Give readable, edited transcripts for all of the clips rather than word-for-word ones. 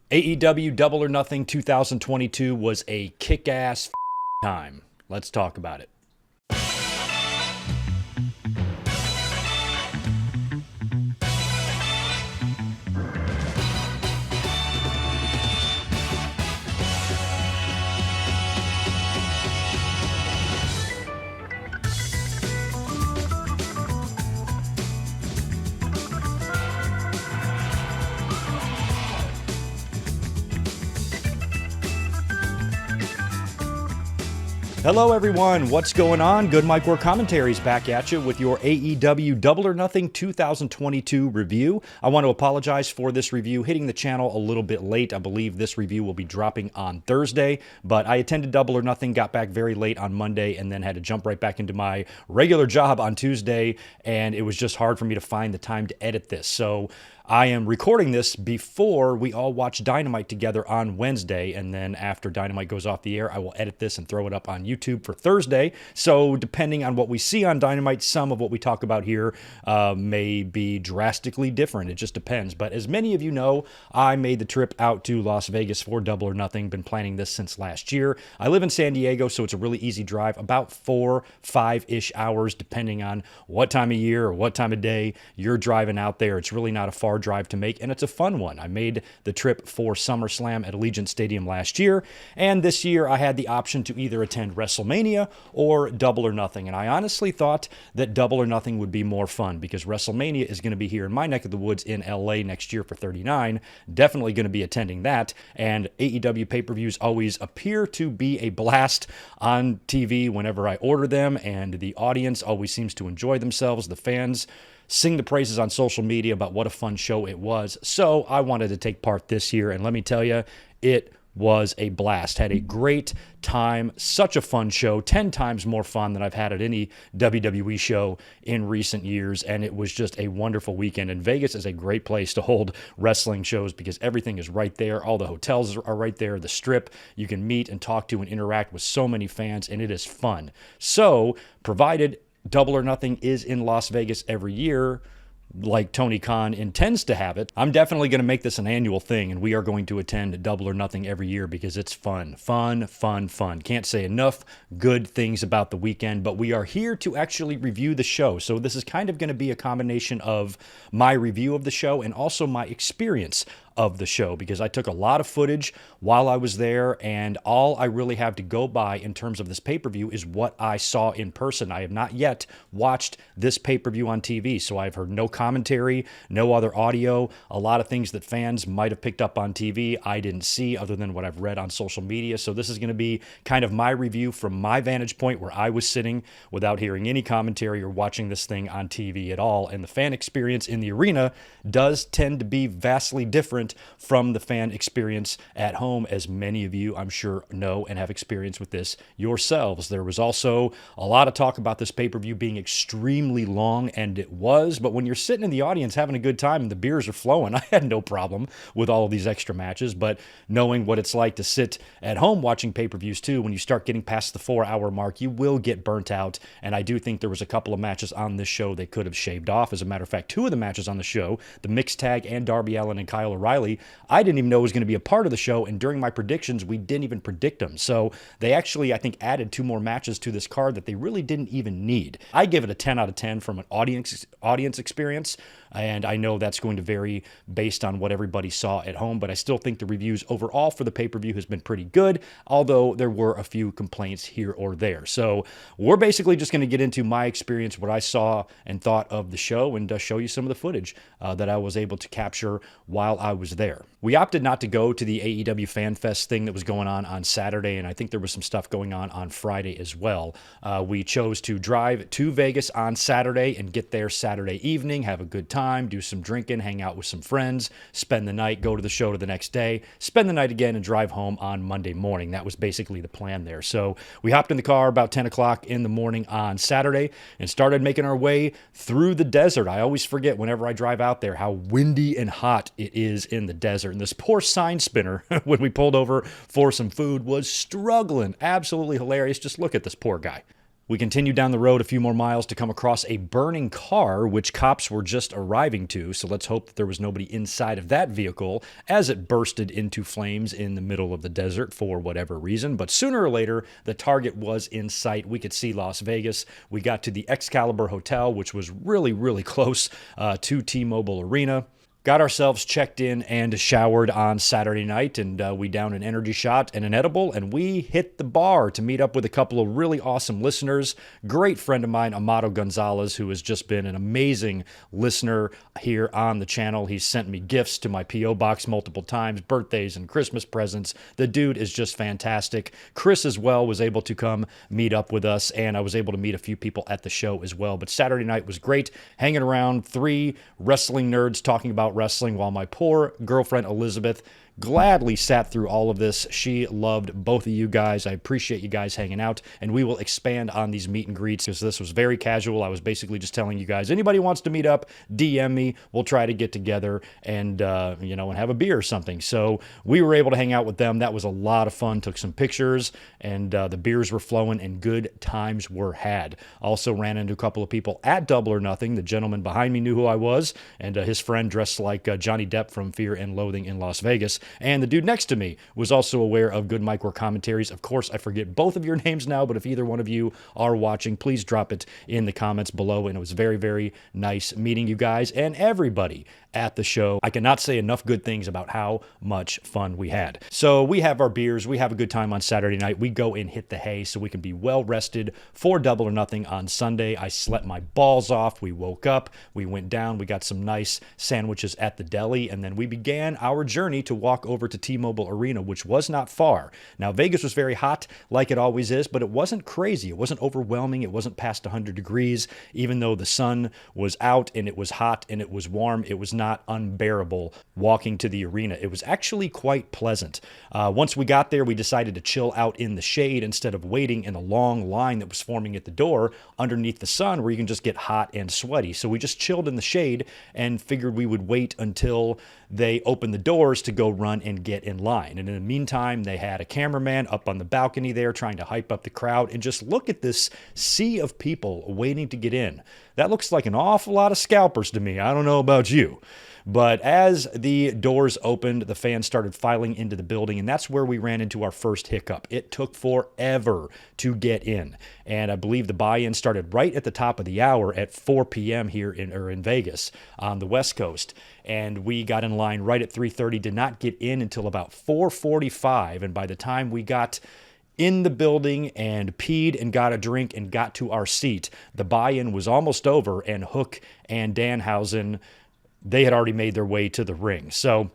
AEW Double or Nothing 2022 was a kick-ass time. Let's talk about it. Hello everyone, what's going on? Good Mike Work Commentaries back at you with your AEW Double or Nothing 2022 review. I want to apologize for this review hitting the channel a little bit late. I believe this review will be dropping on Thursday, but I attended Double or Nothing, got back very late on Monday, and then had to jump right back into my regular job on Tuesday, and it was just hard for me to find the time to edit this. So I am recording this before we all watch Dynamite together on Wednesday, and then after Dynamite goes off the air, I will edit this and throw it up on YouTube for Thursday. So depending on what we see on Dynamite, some of what we talk about here may be drastically different. It just depends. But as many of you know, I made the trip out to Las Vegas for Double or Nothing. Been planning this since last year. I live in San Diego, so it's a really easy drive, about 4-5-ish hours, depending on what time of year or what time of day you're driving out there. It's really not a far drive to make, and it's a fun one. I made the trip for SummerSlam at Allegiant Stadium last year, and this year I had the option to either attend WrestleMania or Double or Nothing, and I honestly thought that Double or Nothing would be more fun because WrestleMania is going to be here in my neck of the woods in LA next year for 39. Definitely going to be attending that, and AEW pay-per-views always appear to be a blast on TV whenever I order them, and the audience always seems to enjoy themselves. The fans sing the praises on social media about what a fun show it was. So I wanted to take part this year, and let me tell you, it was a blast. Had a great time. Such a fun show. 10 times more fun than I've had at any WWE show in recent years, and it was just a wonderful weekend. And Vegas is a great place to hold wrestling shows because everything is right there. All the hotels are right there. The Strip, you can meet and talk to and interact with so many fans, and it is fun. So, provided Double or Nothing is in Las Vegas every year, like Tony Khan intends to have it, I'm definitely going to make this an annual thing, and we are going to attend Double or Nothing every year because it's fun. Fun, fun, fun. Can't say enough good things about the weekend, but we are here to actually review the show. So this is kind of going to be a combination of my review of the show and also my experience of the show, because I took a lot of footage while I was there, and all I really have to go by in terms of this pay-per-view is what I saw in person. I have not yet watched this pay-per-view on TV, so I've heard no commentary, no other audio. A lot of things that fans might have picked up on TV I didn't see other than what I've read on social media. So this is going to be kind of my review from my vantage point where I was sitting without hearing any commentary or watching this thing on TV at all. And the fan experience in the arena does tend to be vastly different from the fan experience at home, as many of you, I'm sure, know and have experience with this yourselves. There was also a lot of talk about this pay-per-view being extremely long, and it was, but when you're sitting in the audience having a good time and the beers are flowing, I had no problem with all of these extra matches, but knowing what it's like to sit at home watching pay-per-views too, when you start getting past the 4-hour mark, you will get burnt out, and I do think there was a couple of matches on this show they could have shaved off. As a matter of fact, 2 of the matches on the show, the mixed tag and Darby Allin and Kyle O'Reilly, I didn't even know was going to be a part of the show, and during my predictions, we didn't even predict them. So they actually, I think, added 2 more matches to this card that they really didn't even need. I give it a 10 out of 10 from an audience experience, and I know that's going to vary based on what everybody saw at home, but I still think the reviews overall for the pay-per-view has been pretty good, although there were a few complaints here or there. So we're basically just going to get into my experience, what I saw and thought of the show, and show you some of the footage that I was able to capture while I was there. We opted not to go to the AEW Fan Fest thing that was going on Saturday, and I think there was some stuff going on Friday as well. We chose to drive to Vegas on Saturday and get there Saturday evening, have a good time, do some drinking, hang out with some friends, spend the night, go to the show the next day, spend the night again, and drive home on Monday morning. That was basically the plan there. So we hopped in the car about 10 o'clock in the morning on Saturday and started making our way through the desert. I always forget whenever I drive out there how windy and hot it is in the desert. And this poor sign spinner, when we pulled over for some food, was struggling. Absolutely hilarious. Just look at this poor guy. We continued down the road a few more miles to come across a burning car, which cops were just arriving to, so let's hope that there was nobody inside of that vehicle as it bursted into flames in the middle of the desert for whatever reason. But sooner or later, the target was in sight. We could see Las Vegas. We got to the Excalibur Hotel, which was really, really close to T-Mobile Arena. Got ourselves checked in and showered on Saturday night, and we downed an energy shot and an edible, and we hit the bar to meet up with a couple of really awesome listeners. Great friend of mine, Amado Gonzalez, who has just been an amazing listener here on the channel. He's sent me gifts to my P.O. box multiple times, birthdays and Christmas presents. The dude is just fantastic. Chris as well was able to come meet up with us, and I was able to meet a few people at the show as well. But Saturday night was great, hanging around three wrestling nerds talking about wrestling while my poor girlfriend Elizabeth gladly sat through all of this. She loved both of you guys. I appreciate you guys hanging out, and we will expand on these meet and greets because this was very casual. I was basically just telling you guys, anybody wants to meet up, DM me. We'll try to get together and and have a beer or something. So we were able to hang out with them. That was a lot of fun. Took some pictures, and the beers were flowing, and good times were had. Also ran into a couple of people at Double or Nothing. The gentleman behind me knew who I was, and his friend dressed like Johnny Depp from Fear and Loathing in Las Vegas. And the dude next to me was also aware of Good Mike War Commentaries. Of course, I forget both of your names now, but if either one of you are watching, please drop it in the comments below. And it was very, very nice meeting you guys and everybody at the show. I cannot say enough good things about how much fun we had. So we have our beers. We have a good time on Saturday night. We go and hit the hay so we can be well rested for Double or Nothing on Sunday. I slept my balls off. We woke up. We went down. We got some nice sandwiches at the deli, and then we began our journey to walk over to T-Mobile Arena, which was not far. Now, Vegas was very hot, like it always is, but it wasn't crazy. It wasn't overwhelming. It wasn't past 100 degrees. Even though the sun was out and it was hot and it was warm, it was not unbearable walking to the arena. It was actually quite pleasant. Once we got there, we decided to chill out in the shade instead of waiting in a long line that was forming at the door underneath the sun where you can just get hot and sweaty. So we just chilled in the shade and figured we would wait until they opened the doors to go run and get in line. And in the meantime, they had a cameraman up on the balcony there trying to hype up the crowd. And just look at this sea of people waiting to get in. That looks like an awful lot of scalpers to me. I don't know about you. But as the doors opened, the fans started filing into the building, and that's where we ran into our first hiccup. It took forever to get in, and I believe the buy-in started right at the top of the hour at 4 p.m. here in Vegas on the West Coast, and we got in line right at 3:30, did not get in until about 4:45, and by the time we got in the building and peed and got a drink and got to our seat, the buy-in was almost over, and Hook and Danhausen, they had already made their way to the ring. So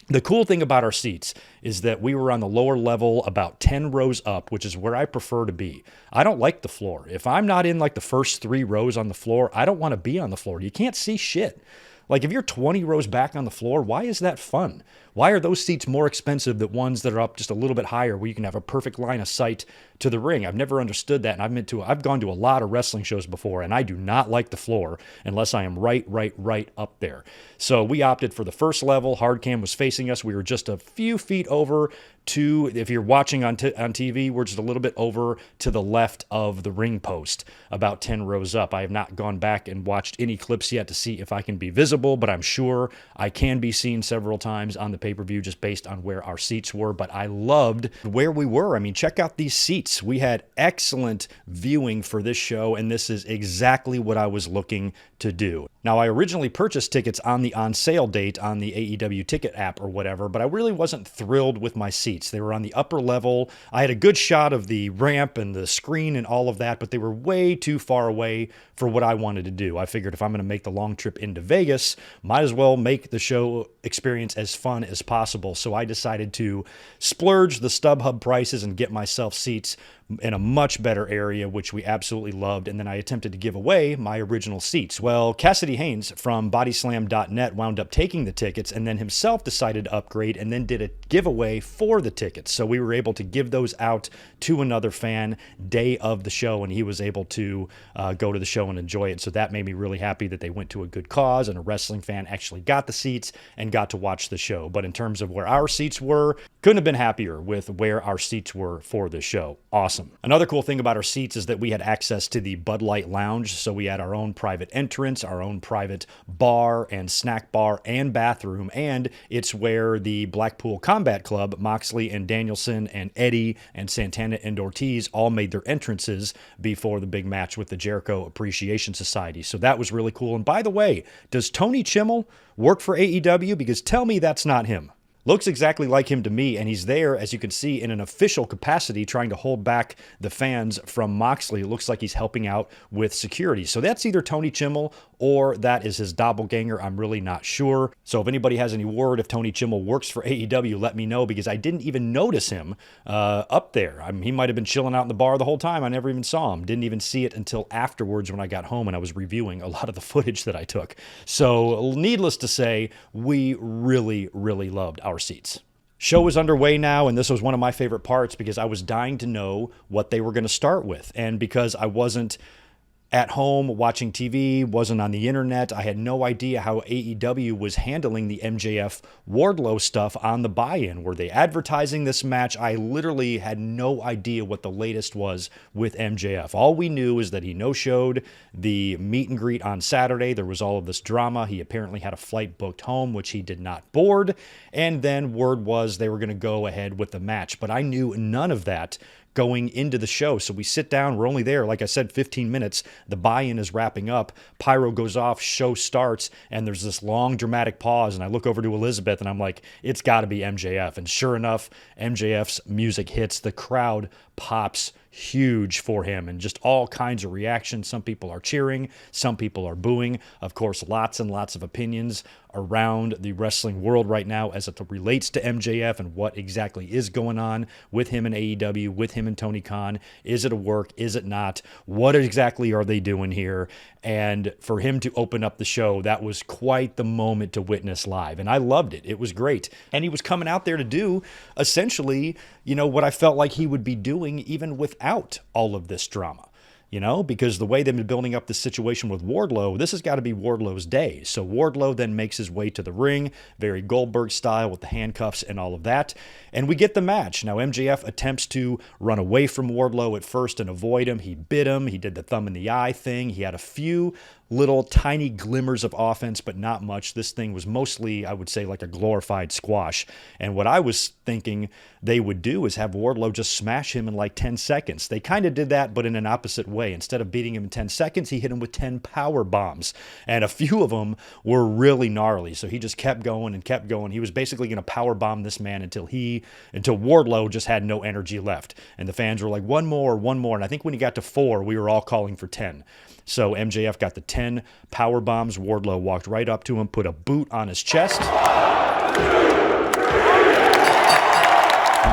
the cool thing about our seats is that we were on the lower level about 10 rows up, which is where I prefer to be. I don't like the floor. If I'm not in like the first 3 rows on the floor, I don't want to be on the floor. You can't see shit. Like if you're 20 rows back on the floor, why is that fun? Why are those seats more expensive than ones that are up just a little bit higher where you can have a perfect line of sight to the ring? I've never understood that, and I've gone to a lot of wrestling shows before, and I do not like the floor unless I am right up there. So we opted for the first level. Hardcam was facing us. We were just a few feet over to, if you're watching on TV, we're just a little bit over to the left of the ring post, about 10 rows up. I have not gone back and watched any clips yet to see if I can be visible, but I'm sure I can be seen several times on the pay-per-view just based on where our seats were. But I loved where we were. I mean, check out these seats. We had excellent viewing for this show, and this is exactly what I was looking to do. Now, I originally purchased tickets on the on-sale date on the AEW ticket app or whatever, but I really wasn't thrilled with my seats. They were on the upper level. I had a good shot of the ramp and the screen and all of that, but they were way too far away for what I wanted to do. I figured if I'm going to make the long trip into Vegas, might as well make the show experience as fun as possible. So I decided to splurge the StubHub prices and get myself seats in a much better area, which we absolutely loved. And then I attempted to give away my original seats. Well, Cassidy Haynes from bodyslam.net wound up taking the tickets and then himself decided to upgrade and then did a giveaway for the tickets. So we were able to give those out to another fan day of the show, and he was able to go to the show and enjoy it. So that made me really happy that they went to a good cause and a wrestling fan actually got the seats and got to watch the show. But in terms of where our seats were, couldn't have been happier with where our seats were for the show. Awesome. awesome. Another cool thing about our seats is that we had access to the Bud Light Lounge, so we had our own private entrance, our own private bar and snack bar and bathroom, and it's where the Blackpool Combat Club, Moxley and Danielson and Eddie and Santana and Ortiz all made their entrances before the big match with the Jericho Appreciation Society. So that was really cool. And by the way, does Tony Chimmel work for AEW? Because tell me that's not him. Looks exactly like him to me, and he's there, as you can see, in an official capacity trying to hold back the fans from Moxley. It looks like he's helping out with security. So that's either Tony Chimmel or that is his doppelganger. I'm really not sure. So if anybody has any word if Tony Chimmel works for AEW, let me know, because I didn't even notice him up there. I mean, he might have been chilling out in the bar the whole time. I never even saw him. Didn't even see it until afterwards when I got home and I was reviewing a lot of the footage that I took. So needless to say, we really, really loved our seats. Show is underway now, and this was one of my favorite parts because I was dying to know what they were going to start with. And because I wasn't at home watching TV, wasn't on the internet, I had no idea how AEW was handling the MJF Wardlow stuff on the buy-in. Were they advertising this match? I literally had no idea what the latest was with MJF. All we knew is that he no-showed the meet and greet on Saturday. There was all of this drama. He apparently had a flight booked home, which he did not board. And then word was they were going to go ahead with the match. But I knew none of that going into the show. So we sit down, we're only there, like I said, 15 minutes. The buy-in is wrapping up. Pyro goes off, show starts, and there's this long dramatic pause. And I look over to Elizabeth and I'm like, it's got to be MJF. And sure enough, MJF's music hits. The crowd pops huge for him and just all kinds of reactions. Some people are cheering, some people are booing. Of course, lots and lots of opinions around the wrestling world right now as it relates to MJF and what exactly is going on with him and AEW, with him and Tony Khan. Is it a work? Is it not? What exactly are they doing here? And for him to open up the show, that was quite the moment to witness live. And I loved it. It was great. And he was coming out there to do essentially, what I felt like he would be doing even without all of this drama. Because the way they've been building up this situation with Wardlow, this has got to be Wardlow's day. So Wardlow then makes his way to the ring, very Goldberg style with the handcuffs and all of that. And we get the match. Now, MJF attempts to run away from Wardlow at first and avoid him. He bit him. He did the thumb in the eye thing. He had a few little tiny glimmers of offense, but not much. This thing was mostly, I would say, like a glorified squash. And what I was thinking they would do is have Wardlow just smash him in like 10 seconds. They kind of did that, but in an opposite way. Instead of beating him in 10 seconds, he hit him with 10 power bombs. And a few of them were really gnarly. So he just kept going and kept going. He was basically going to power bomb this man until Wardlow just had no energy left. And the fans were like, one more. And I think when he got to 4, we were all calling for 10. So MJF got the 10 power bombs. Wardlow walked right up to him, put a boot on his chest. And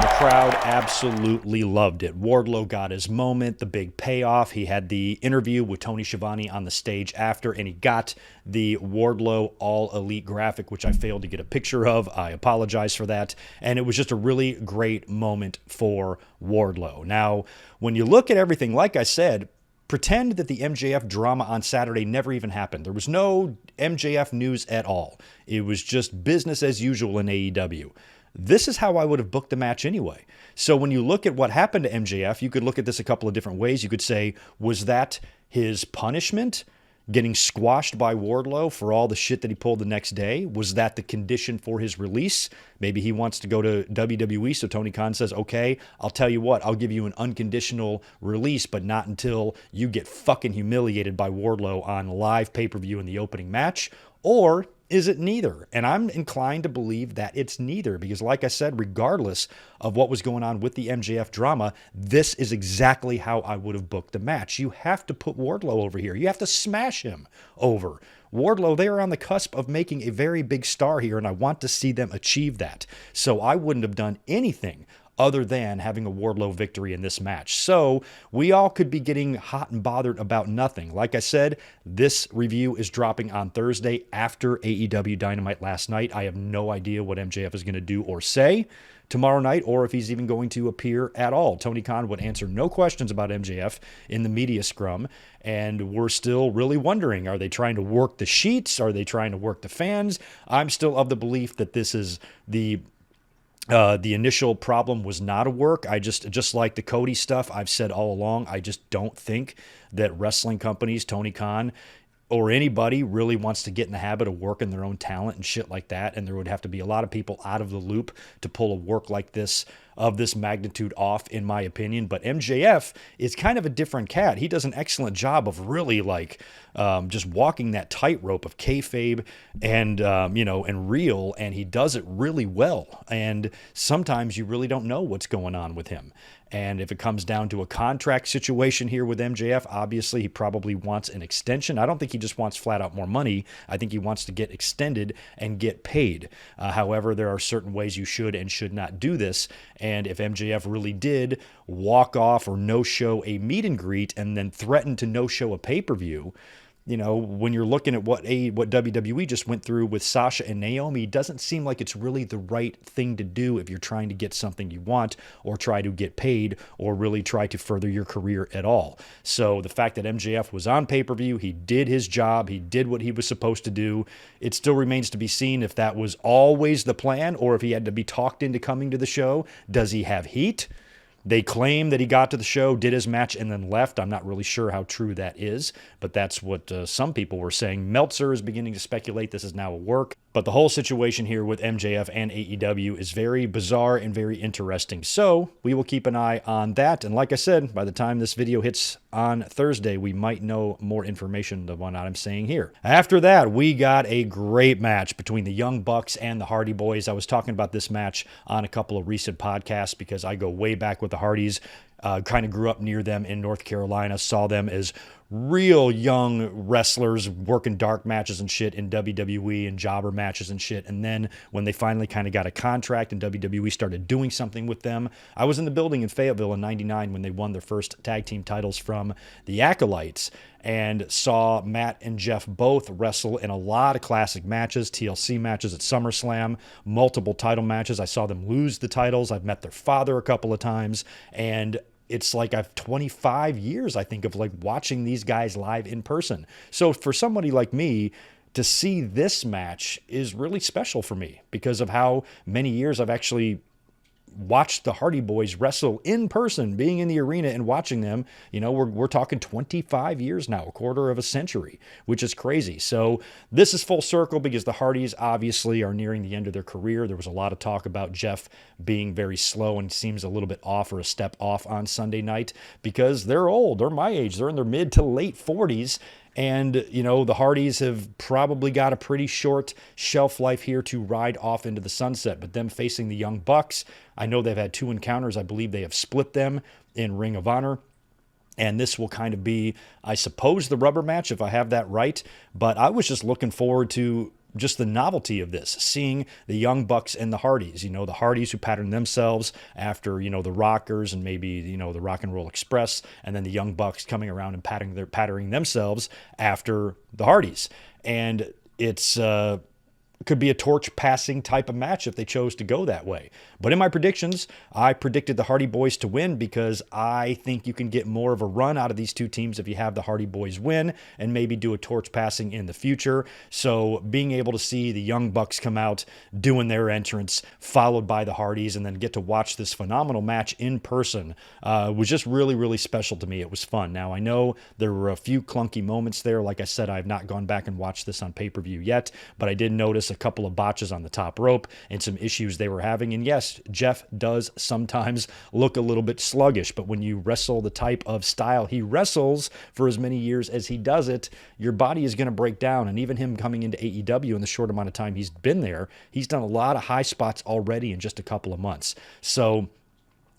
the crowd absolutely loved it. Wardlow got his moment, the big payoff. He had the interview with Tony Schiavone on the stage after, and he got the Wardlow All Elite graphic, which I failed to get a picture of. I apologize for that. And it was just a really great moment for Wardlow. Now, when you look at everything, like I said, pretend that the MJF drama on Saturday never even happened. There was no MJF news at all. It was just business as usual in AEW. This is how I would have booked the match anyway. So when you look at what happened to MJF, you could look at this a couple of different ways. You could say, was that his punishment? Getting squashed by Wardlow for all the shit that he pulled the next day? Was that the condition for his release? Maybe he wants to go to WWE, so Tony Khan says, okay, I'll tell you what, I'll give you an unconditional release, but not until you get fucking humiliated by Wardlow on live pay-per-view in the opening match. Or is it neither? And I'm inclined to believe that it's neither, because like I said, regardless of what was going on with the MJF drama, this is exactly how I would have booked the match. You have to put Wardlow over here. You have to smash him over. Wardlow, they are on the cusp of making a very big star here, and I want to see them achieve that. So I wouldn't have done anything other than having a Wardlow victory in this match. So we all could be getting hot and bothered about nothing. Like I said, this review is dropping on Thursday after AEW Dynamite last night. I have no idea what MJF is going to do or say tomorrow night, or if he's even going to appear at all. Tony Khan would answer no questions about MJF in the media scrum, and we're still really wondering, are they trying to work the sheets? Are they trying to work the fans? I'm still of the belief that this is the The initial problem was not a work. Just like the Cody stuff, I've said all along, I just don't think that wrestling companies, Tony Khan, or anybody really wants to get in the habit of working their own talent and shit like that. And there would have to be a lot of people out of the loop to pull a work like this of this magnitude off, in my opinion. But MJF is kind of a different cat. He does an excellent job of really just walking that tightrope of kayfabe and, and real. And he does it really well. And sometimes you really don't know what's going on with him. And if it comes down to a contract situation here with MJF, obviously he probably wants an extension. I don't think he just wants flat out more money. I think he wants to get extended and get paid. However, there are certain ways you should and should not do this. And if MJF really did walk off or no-show a meet and greet and then threaten to no-show a pay-per-view, when you're looking at what WWE just went through with Sasha and Naomi, it doesn't seem like it's really the right thing to do if you're trying to get something you want or try to get paid or really try to further your career at all. So the fact that MJF was on pay-per-view, he did his job, he did what he was supposed to do. It still remains to be seen if that was always the plan or if he had to be talked into coming to the show. Does he have heat? They claim that he got to the show, did his match, and then left. I'm not really sure how true that is, but that's what some people were saying. Meltzer is beginning to speculate this is now a work. But the whole situation here with MJF and AEW is very bizarre and very interesting. So we will keep an eye on that. And like I said, by the time this video hits on Thursday, we might know more information than what I'm saying here. After that, we got a great match between the Young Bucks and the Hardy Boys. I was talking about this match on a couple of recent podcasts because I go way back with the Hardys. Kind of grew up near them in North Carolina, saw them as real young wrestlers working dark matches and shit in WWE and jobber matches and shit. And then when they finally kind of got a contract and WWE started doing something with them, I was in the building in Fayetteville in '99 when they won their first tag team titles from the Acolytes and saw Matt and Jeff both wrestle in a lot of classic matches, TLC matches at SummerSlam, multiple title matches. I saw them lose the titles. I've met their father a couple of times, and it's like I've 25 years, I think, of like watching these guys live in person. So for somebody like me, to see this match is really special for me because of how many years I've actually watched the Hardy Boys wrestle in person, being in the arena and watching them. We're talking 25 years now, a quarter of a century, which is crazy. So this is full circle because the Hardys obviously are nearing the end of their career. There was a lot of talk about Jeff being very slow and seems a little bit off or a step off on Sunday night because they're old. They're my age. They're in their mid to late 40s. And, the Hardys have probably got a pretty short shelf life here to ride off into the sunset. But them facing the Young Bucks, I know they've had 2 encounters. I believe they have split them in Ring of Honor. And this will kind of be, I suppose, the rubber match, if I have that right. But I was just looking forward to just the novelty of this, seeing the Young Bucks and the Hardys, the Hardys who patterned themselves after, the Rockers and maybe, the Rock and Roll Express, and then the Young Bucks coming around and patterning themselves after the Hardys. And it's could be a torch passing type of match if they chose to go that way. But in my predictions, I predicted the Hardy Boys to win because I think you can get more of a run out of these two teams if you have the Hardy Boys win and maybe do a torch passing in the future. So being able to see the Young Bucks come out doing their entrance, followed by the Hardys, and then get to watch this phenomenal match in person was just really, really special to me. It was fun. Now, I know there were a few clunky moments there. Like I said, I have not gone back and watched this on pay-per-view yet, but I did notice a couple of botches on the top rope and some issues they were having. And yes, Jeff does sometimes look a little bit sluggish, but when you wrestle the type of style he wrestles for as many years as he does it, your body is going to break down. And even him coming into AEW in the short amount of time he's been there, he's done a lot of high spots already in just a couple of months. So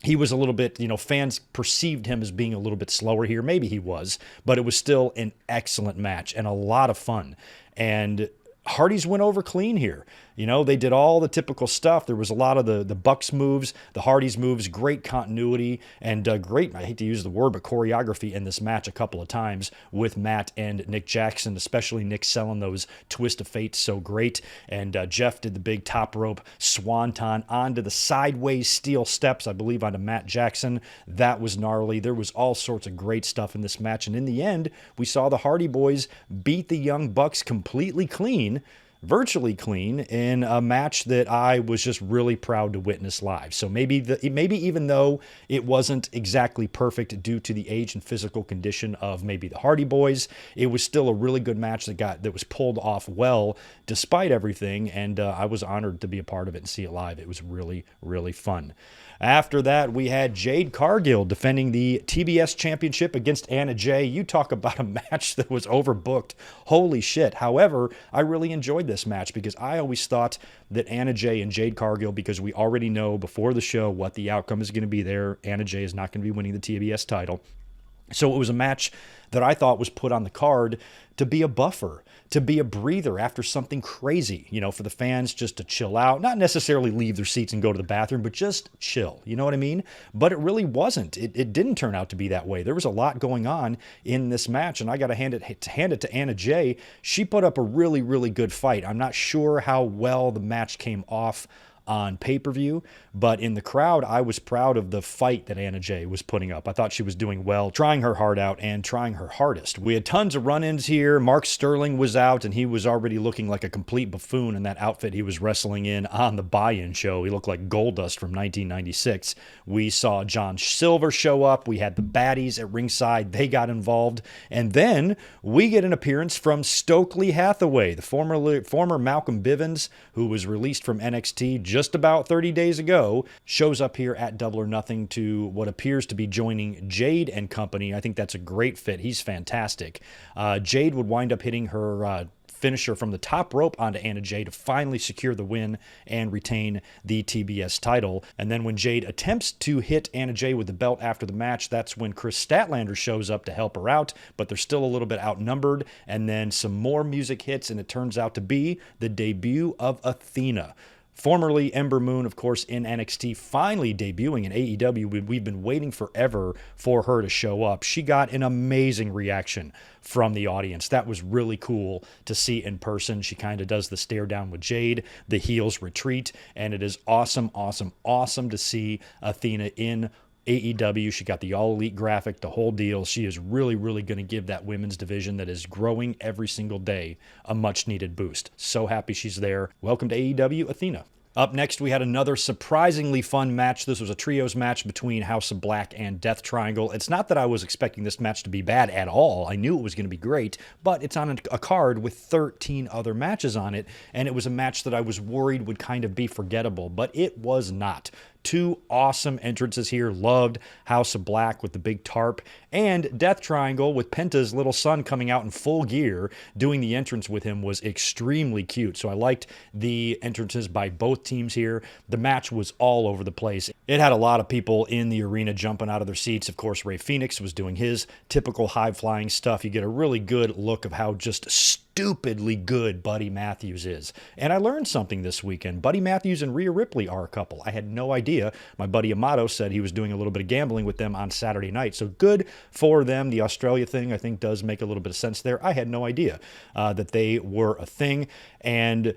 he was a little bit, fans perceived him as being a little bit slower here. Maybe he was, but it was still an excellent match and a lot of fun. And Hardys went over clean here. They did all the typical stuff. There was a lot of the Bucks moves, the Hardys moves, great continuity, and great, I hate to use the word, but choreography in this match a couple of times with Matt and Nick Jackson, especially Nick selling those twist of fate so great. And Jeff did the big top rope swanton onto the sideways steel steps, I believe, onto Matt Jackson. That was gnarly. There was all sorts of great stuff in this match. And in the end, we saw the Hardy Boys beat the Young Bucks completely clean. virtually clean in a match that I was just really proud to witness live. So maybe even though it wasn't exactly perfect due to the age and physical condition of maybe the Hardy Boys, it was still a really good match that was pulled off well despite everything, and I was honored to be a part of it and see it live. It was really, really fun. After that, we had Jade Cargil defending the TBS Championship against Anna Jay. You talk about a match that was overbooked. Holy shit. However, I really enjoyed this match because I always thought that Anna Jay and Jade Cargil, because we already know before the show what the outcome is going to be there, Anna Jay is not going to be winning the TBS title. So it was a match that I thought was put on the card to be a buffer, to be a breather after something crazy, for the fans just to chill out, not necessarily leave their seats and go to the bathroom, but just chill. You know what I mean? But it really wasn't. It didn't turn out to be that way. There was a lot going on in this match, and I got to hand it to Anna Jay. She put up a really, really good fight. I'm not sure how well the match came off on pay-per-view, but in the crowd, I was proud of the fight that Anna Jay was putting up. I thought she was doing well, trying her heart out and trying her hardest. We had tons of run-ins here. Mark Sterling was out, and he was already looking like a complete buffoon in that outfit he was wrestling in on the buy-in show. He looked like Goldust from 1996. We saw John Silver show up. We had the baddies at ringside. They got involved. And then we get an appearance from Stokely Hathaway, the former Malcolm Bivens, who was released from NXT just about 30 days ago, shows up here at Double or Nothing to what appears to be joining Jade and company. I think that's a great fit. He's fantastic. Jade would wind up hitting her finisher from the top rope onto Anna Jay to finally secure the win and retain the TBS title. And then when Jade attempts to hit Anna Jay with the belt after the match, that's when Chris Statlander shows up to help her out, but they're still a little bit outnumbered. And then some more music hits, and it turns out to be the debut of Athena. Formerly Ember Moon, of course, in NXT, finally debuting in AEW. We've been waiting forever for her to show up. She got an amazing reaction from the audience. That was really cool to see in person. She kind of does the stare down with Jade. The heels retreat, and it is awesome, awesome, awesome to see Athena in AEW. She got the All Elite graphic, the whole deal. She is really, really going to give that women's division that is growing every single day a much-needed boost. So happy she's there. Welcome to AEW, Athena. Up next, we had another surprisingly fun match. This was a trios match between House of Black and Death Triangle. It's not that I was expecting this match to be bad at all. I knew it was going to be great, but it's on a card with 13 other matches on it, and it was a match that I was worried would kind of be forgettable, but it was not. Two awesome entrances here. Loved House of Black with the big tarp, and Death Triangle with Penta's little son coming out in full gear doing the entrance with him was extremely cute. So I liked the entrances by both teams here. The match was all over the place. It had a lot of people in the arena jumping out of their seats. Of course, Rey Fenix was doing his typical high-flying stuff. You get a really good look of how just stupidly good Buddy Matthews is. And I learned something this weekend. Buddy Matthews and Rhea Ripley are a couple. I had no idea. My buddy Amato said he was doing a little bit of gambling with them on Saturday night. So good for them. The Australia thing, I think, does make a little bit of sense there. I had no idea that they were a thing. And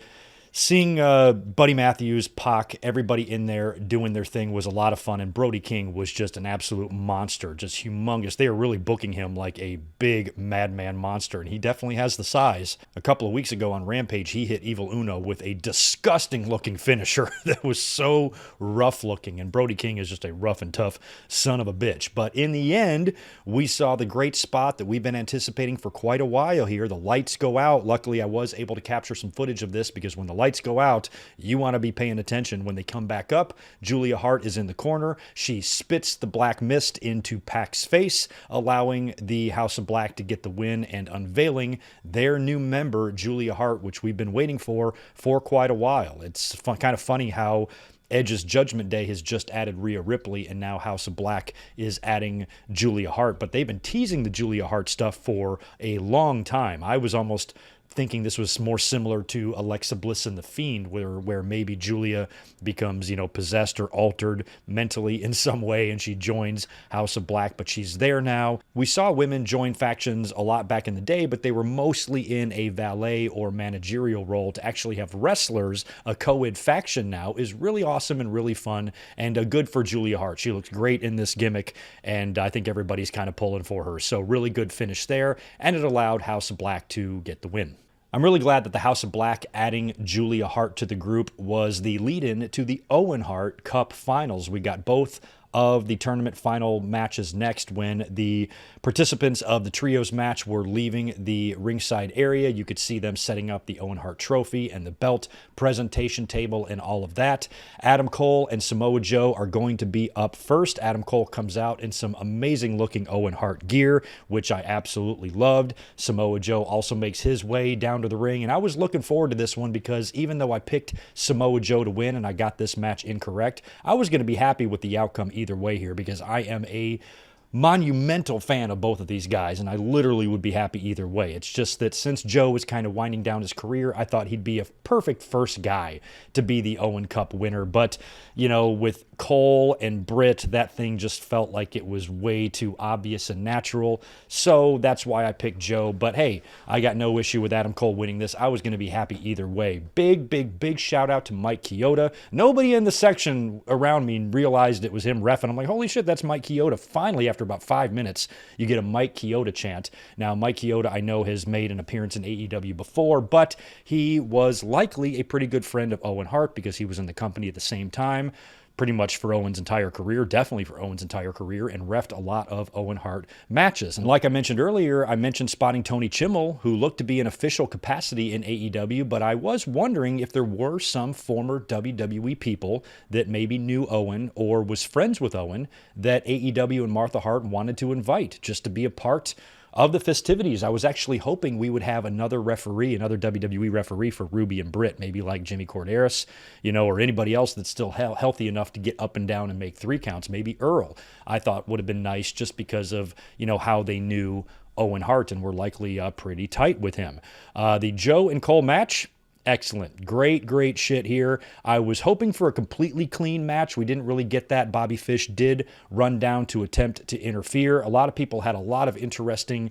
seeing Buddy Matthews, Pac, everybody in there doing their thing was a lot of fun, and Brody King was just an absolute monster, just humongous. They are really booking him like a big madman monster, and he definitely has the size. A couple of weeks ago on Rampage, he hit Evil Uno with a disgusting-looking finisher that was so rough-looking, and Brody King is just a rough and tough son of a bitch. But in the end, we saw the great spot that we've been anticipating for quite a while here. The lights go out. Luckily, I was able to capture some footage of this because when the lights go out, you want to be paying attention. When they come back up, Julia Hart is in the corner. She spits the black mist into Pac's face, allowing the House of Black to get the win and unveiling their new member, Julia Hart, which we've been waiting for quite a while. It's kind of funny how Edge's Judgment Day has just added Rhea Ripley, and now House of Black is adding Julia Hart. But they've been teasing the Julia Hart stuff for a long time. I was almost thinking this was more similar to Alexa Bliss and The Fiend, where maybe Julia becomes, possessed or altered mentally in some way, and she joins House of Black, but she's there now. We saw women join factions a lot back in the day, but they were mostly in a valet or managerial role. To actually have wrestlers, a co-ed faction now, is really awesome and really fun, and good for Julia Hart. She looks great in this gimmick, and I think everybody's kind of pulling for her. So really good finish there, and it allowed House of Black to get the win. I'm really glad that the House of Black adding Julia Hart to the group was the lead-in to the Owen Hart Cup Finals. We got both of the tournament final matches next when the participants of the trios match were leaving the ringside area. You could see them setting up the Owen Hart trophy and the belt presentation table and all of that. Adam Cole and Samoa Joe are going to be up first. Adam Cole comes out in some amazing looking Owen Hart gear, which I absolutely loved. Samoa Joe also makes his way down to the ring, and I was looking forward to this one because even though I picked Samoa Joe to win and I got this match incorrect, I was going to be happy with the outcome either way here because I am a monumental fan of both of these guys, and I literally would be happy either way. It's just that since Joe was kind of winding down his career, I thought he'd be a perfect first guy to be the Owen Cup winner. But, you know, with Cole and Britt, that thing just felt like it was way too obvious and natural. So that's why I picked Joe. But hey, I got no issue with Adam Cole winning this. I was going to be happy either way. Big shout out to Mike Chioda. Nobody in the section around me realized it was him reffing. I'm like, holy shit, that's Mike Chioda. Finally, after about 5 minutes, you get a Mike Chioda chant. Now, Mike Chioda, I know, has made an appearance in AEW before, but he was likely a pretty good friend of Owen Hart because he was in the company at the same time, pretty much for Owen's entire career, definitely for Owen's entire career, and reffed a lot of Owen Hart matches. And like I mentioned earlier, I mentioned spotting Tony Chimmel, who looked to be in official capacity in AEW, but I was wondering if there were some former WWE people that maybe knew Owen or was friends with Owen that AEW and Martha Hart wanted to invite just to be a part of the festivities. I was actually hoping we would have another referee, another WWE referee for Ruby and Britt, maybe like Jimmy Corderas, you know, or anybody else that's still healthy enough to get up and down and make 3 counts. Maybe Earl, I thought would have been nice just because of, you know, how they knew Owen Hart and were likely pretty tight with him. The Joe and Cole match, excellent. Great shit here. I was hoping for a completely clean match. We didn't really get that. Bobby Fish did run down to attempt to interfere. A lot of people had a lot of interesting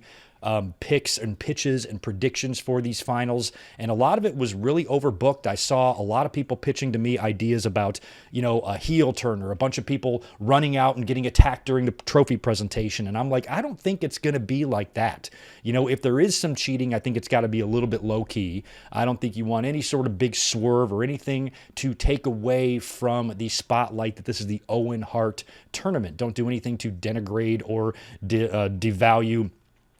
picks and pitches and predictions for these finals, and a lot of it was really overbooked. I saw a lot of people pitching to me ideas about, you know, a heel turn or a bunch of people running out and getting attacked during the trophy presentation, and I'm like, I don't think it's going to be like that. You know, if there is some cheating, I think it's got to be a little bit low-key. I don't think you want any sort of big swerve or anything to take away from the spotlight that this is the Owen Hart tournament. Don't do anything to denigrate or devalue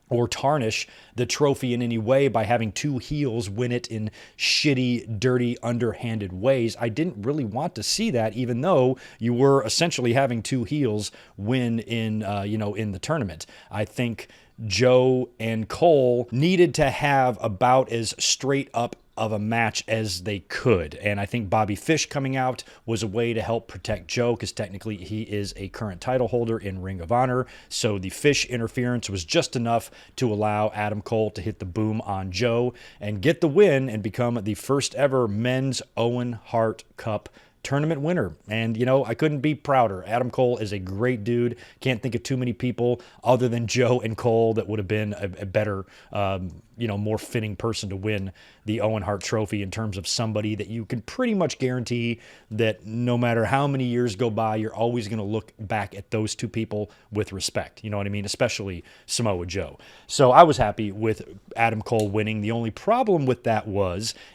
or tarnish the trophy in any way by having 2 heels win it in shitty, dirty, underhanded ways. I didn't really want to see that, even though you were essentially having 2 heels win in, in the tournament. I think Joe and Cole needed to have about as straight up of a match as they could. And I think Bobby Fish coming out was a way to help protect Joe because technically he is a current title holder in Ring of Honor. So the Fish interference was just enough to allow Adam Cole to hit the boom on Joe and get the win and become the first ever men's Owen Hart Cup tournament winner. And, you know, I couldn't be prouder. Adam Cole is a great dude. Can't think of too many people other than Joe and Cole that would have been a better, more fitting person to win the Owen Hart Trophy in terms of somebody that you can pretty much guarantee that no matter how many years go by, you're always going to look back at those 2 people with respect. You know what I mean? Especially Samoa Joe. So I was happy with Adam Cole winning. The only problem with that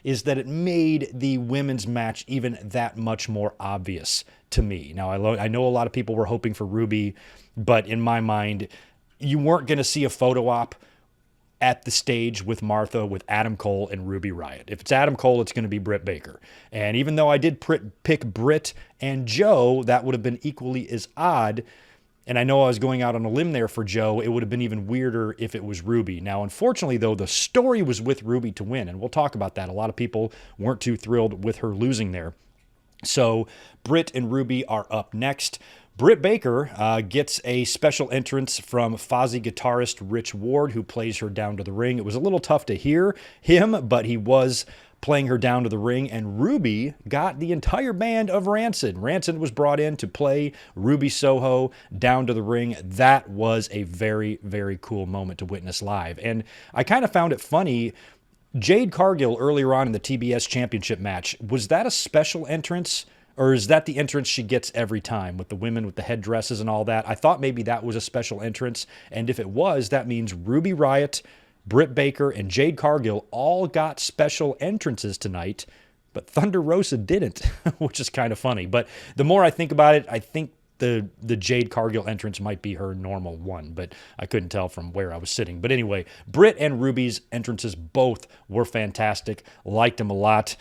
is that it made the women's match even that much more obvious to me. Now, I know a lot of people were hoping for Ruby, but in my mind, you weren't going to see a photo op at the stage with Martha, with Adam Cole and Ruby Riott. If it's Adam Cole, it's going to be Britt Baker. And even though I did pick Britt and Joe, that would have been equally as odd. And I know I was going out on a limb there for Joe. It would have been even weirder if it was Ruby. Now, unfortunately, though, the story was with Ruby to win, and we'll talk about that. A lot of people weren't too thrilled with her losing there. So Britt and Ruby are up next. Britt Baker gets a special entrance from Fozzy guitarist Rich Ward, who plays her down to the ring. It was a little tough to hear him, but he was playing her down to the ring, and Ruby got the entire band of Rancid. Rancid was brought in to play Ruby Soho down to the ring. That was a very, very cool moment to witness live. And I kind of found it funny. Jade Cargil earlier on in the TBS Championship match, was that a special entrance? Or is that the entrance she gets every time with the women with the headdresses and all that? I thought maybe that was a special entrance. And if it was, that means Ruby Riott Britt Baker and Jade Cargil all got special entrances tonight, but Thunder Rosa didn't, which is kind of funny. But the more I think about it, I think the Jade Cargil entrance might be her normal one, but I couldn't tell from where I was sitting. But anyway, Britt and Ruby's entrances both were fantastic. Liked them a lot.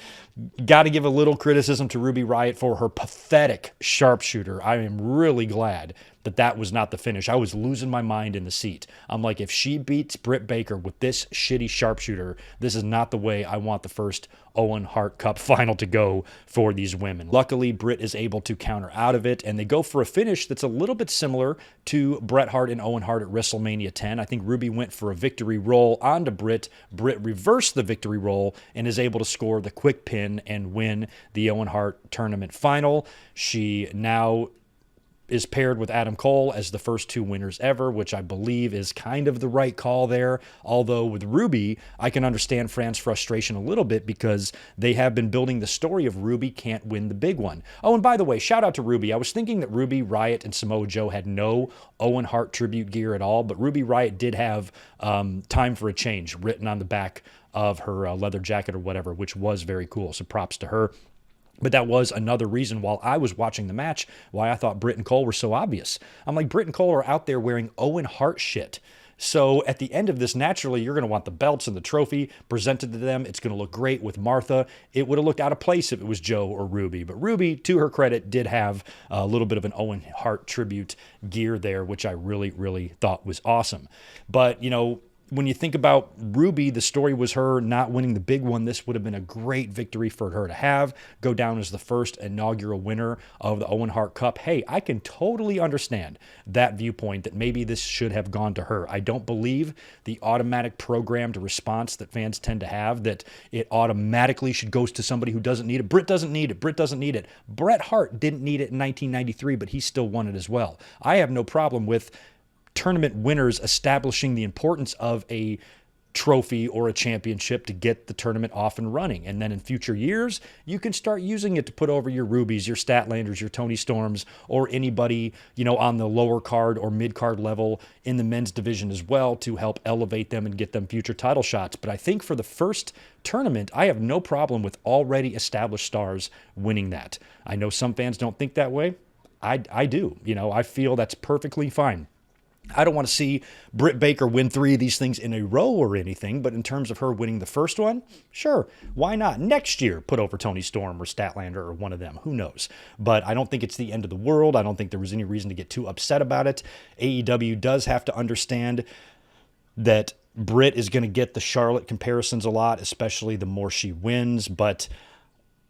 Got to give a little criticism to Ruby Riott for her pathetic sharpshooter. I am really glad that was not the finish. I was losing my mind in the seat. I'm like, if she beats Britt Baker with this shitty sharpshooter, this is not the way I want the first Owen Hart Cup final to go for these women. Luckily, Britt is able to counter out of it, and they go for a finish that's a little bit similar to Bret Hart and Owen Hart at WrestleMania 10. I think Ruby went for a victory roll onto Britt. Britt reversed the victory roll and is able to score the quick pin and win the Owen Hart tournament final. She now is paired with Adam Cole as the first two winners ever, which I believe is kind of the right call there. Although with Ruby, I can understand Fran's frustration a little bit because they have been building the story of Ruby can't win the big one. Oh, and by the way, shout out to Ruby. I was thinking that Ruby Riott and Samoa Joe had no Owen Hart tribute gear at all, but Ruby Riott did have time for a change written on the back of her leather jacket or whatever, which was very cool. So props to her. But that was another reason while I was watching the match why I thought Britt and Cole were so obvious. I'm like, Britt and Cole are out there wearing Owen Hart shit. So at the end of this, naturally, you're going to want the belts and the trophy presented to them. It's going to look great with Martha. It would have looked out of place if it was Joe or Ruby. But Ruby, to her credit, did have a little bit of an Owen Hart tribute gear there, which I really, really thought was awesome. But, you know, when you think about Ruby, the story was her not winning the big one. This would have been a great victory for her to have, go down as the first inaugural winner of the Owen Hart Cup. Hey, I can totally understand that viewpoint that maybe this should have gone to her. I don't believe the automatic programmed response that fans tend to have, that it automatically should go to somebody who doesn't need it. Britt doesn't need it. Britt doesn't need it. Bret Hart didn't need it in 1993, but he still won it as well. I have no problem with tournament winners establishing the importance of a trophy or a championship to get the tournament off and running. And then in future years, you can start using it to put over your Rubies, your Statlanders, your Tony Storms, or anybody, you know, on the lower card or mid card level in the men's division as well to help elevate them and get them future title shots. But I think for the first tournament, I have no problem with already established stars winning that. I know some fans don't think that way. I do. You know, I feel that's perfectly fine. I don't want to see Britt Baker win 3 of these things in a row or anything, but in terms of her winning the first one, sure, why not? Next year, put over Tony Storm or Statlander or one of them. Who knows? But I don't think it's the end of the world. I don't think there was any reason to get too upset about it. AEW does have to understand that Britt is going to get the Charlotte comparisons a lot, especially the more she wins, but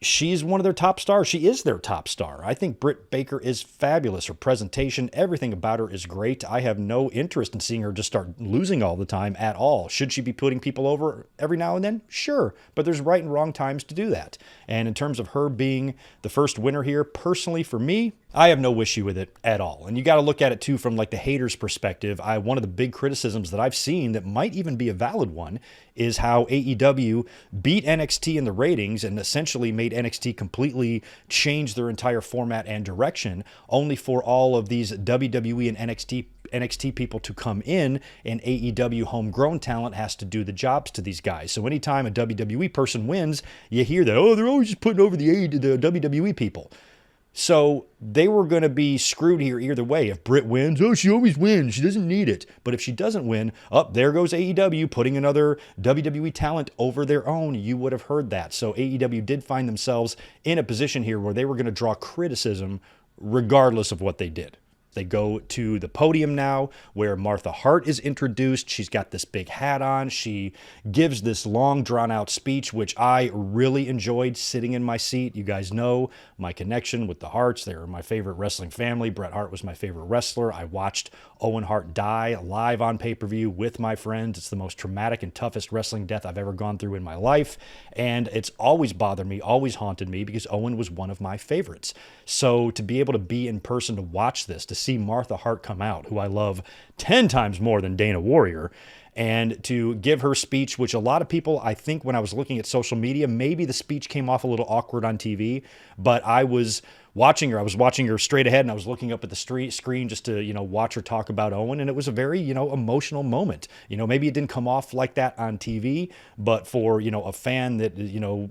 she's one of their top stars. She is their top star. I think Britt Baker is fabulous. Her presentation, everything about her is great. I have no interest in seeing her just start losing all the time at all. Should she be putting people over every now and then? Sure, but there's right and wrong times to do that. And in terms of her being the first winner here, personally for me, I have no issue with it at all. And you got to look at it too from like the haters' perspective. One of the big criticisms that I've seen that might even be a valid one is how AEW beat NXT in the ratings and essentially made NXT completely change their entire format and direction, only for all of these WWE and NXT people to come in, and AEW homegrown talent has to do the jobs to these guys. So anytime a WWE person wins, you hear that, oh, they're always just putting over the WWE people. So they were going to be screwed here either way. If Britt wins, oh, she always wins. She doesn't need it. But if she doesn't win, there goes AEW putting another WWE talent over their own. You would have heard that. So AEW did find themselves in a position here where they were going to draw criticism regardless of what they did. They go to the podium now where Martha Hart is introduced. She's got this big hat on. She gives this long, drawn-out speech, which I really enjoyed sitting in my seat. You guys know my connection with the Harts. They're my favorite wrestling family. Bret Hart was my favorite wrestler. I watched Owen Hart die live on pay-per-view with my friends. It's the most traumatic and toughest wrestling death I've ever gone through in my life. And it's always bothered me, always haunted me, because Owen was one of my favorites. So to be able to be in person to watch this, to see Martha Hart come out, who I love 10 times more than Dana Warrior, and to give her speech, which a lot of people, I think when I was looking at social media, maybe the speech came off a little awkward on TV, but I was watching her straight ahead, and I was looking up at the screen just to, watch her talk about Owen. And it was a very, emotional moment. Maybe it didn't come off like that on TV, but for, a fan that,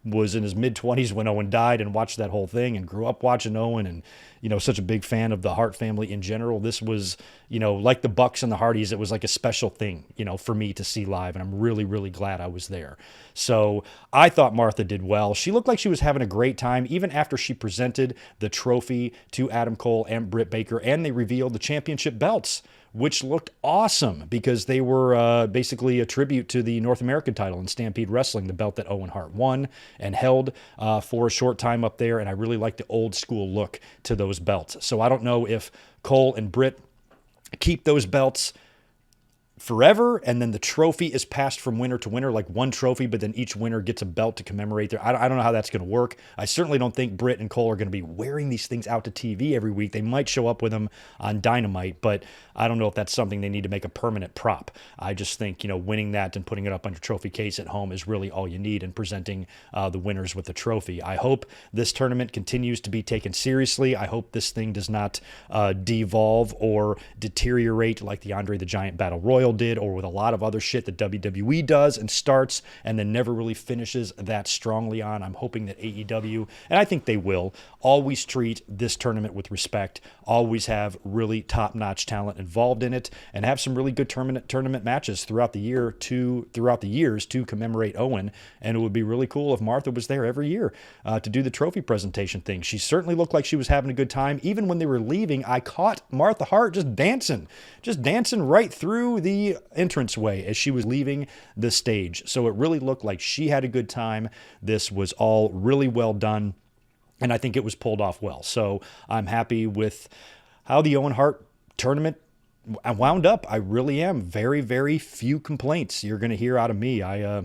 was in his mid-20s when Owen died and watched that whole thing and grew up watching Owen and, such a big fan of the Hart family in general. This was, like the Bucks and the Hardys, it was like a special thing, for me to see live. And I'm really, really glad I was there. So I thought Martha did well. She looked like she was having a great time, even after she presented the trophy to Adam Cole and Britt Baker, and they revealed the championship belts, which looked awesome because they were basically a tribute to the North American title in Stampede Wrestling, the belt that Owen Hart won and held for a short time up there. And I really like the old school look to those belts. So I don't know if Cole and Britt keep those belts forever, and then the trophy is passed from winner to winner, like one trophy, but then each winner gets a belt to commemorate their. I don't know how that's going to work. I certainly don't think Britt and Cole are going to be wearing these things out to TV every week. They might show up with them on Dynamite, but I don't know if that's something they need to make a permanent prop. I just think, winning that and putting it up on your trophy case at home is really all you need, and presenting the winners with the trophy. I hope this tournament continues to be taken seriously. I hope this thing does not devolve or deteriorate like the Andre the Giant Battle Royal did, or with a lot of other shit that WWE does and starts and then never really finishes that strongly on. I'm hoping that AEW, and I think they will, always treat this tournament with respect, always have really top-notch talent involved in it, and have some really good tournament matches throughout the years to commemorate Owen. And it would be really cool if Martha was there every year to do the trophy presentation thing. She certainly looked like she was having a good time. Even when they were leaving, I caught Martha Hart just dancing right through the entranceway as she was leaving the stage. So it really looked like she had a good time. This was all really well done, and I think it was pulled off well. So I'm happy with how the Owen Hart tournament wound up. I really am. Very, very few complaints you're going to hear out of me. I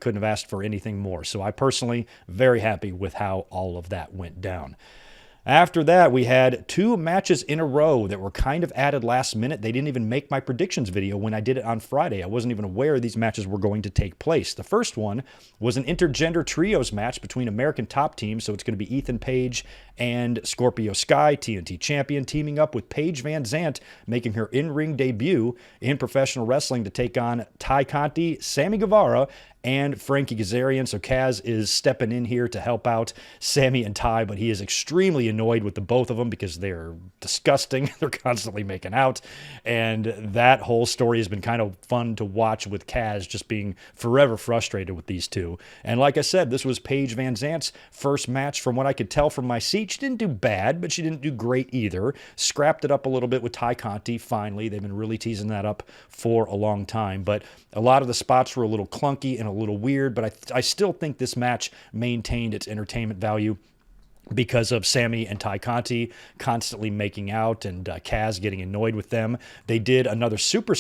couldn't have asked for anything more. So I personally very happy with how all of that went down. After that, we had 2 matches in a row that were kind of added last minute. They didn't even make my predictions video when I did it on Friday. I wasn't even aware these matches were going to take place. The first one was an intergender trios match between American Top Team, so it's going to be Ethan Page and Scorpio Sky, TNT champion, teaming up with Paige Van Zant, making her in-ring debut in professional wrestling to take on Ty Conti, Sammy Guevara, and Frankie Kazarian. So Kaz is stepping in here to help out Sammy and Ty, but he is extremely annoyed with the both of them because they're disgusting. They're constantly making out. And that whole story has been kind of fun to watch, with Kaz just being forever frustrated with these two. And like I said, this was Paige Van Zant's first match. From what I could tell from my seat, she didn't do bad, but she didn't do great either. Scrapped it up a little bit with Ty Conti, finally. They've been really teasing that up for a long time. But a lot of the spots were a little clunky and a little weird, but I still think this match maintained its entertainment value because of Sammy and Ty Conti constantly making out and Kaz getting annoyed with them. They did another super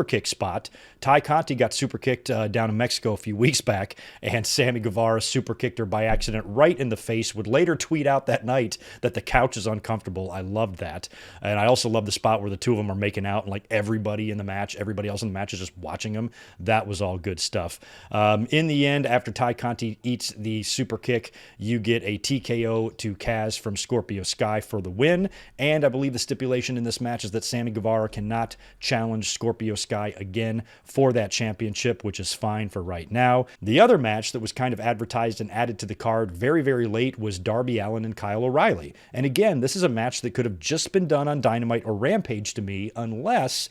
kick spot. Ty Conti got super kicked down in Mexico a few weeks back, and Sammy Guevara super kicked her by accident right in the face. Would later tweet out that night that the couch is uncomfortable. I loved that. And I also love the spot where the two of them are making out, and like everybody else in the match is just watching them. That was all good stuff. In the end, after Ty Conti eats the super kick, you get a TKO to Kaz from Scorpio Sky for the win. And I believe the stipulation in this match is that Sammy Guevara cannot challenge Scorpio Sky again for that championship, which is fine for right now. The other match that was kind of advertised and added to the card very, very late was Darby Allin and Kyle O'Reilly. And again, this is a match that could have just been done on Dynamite or Rampage to me, unless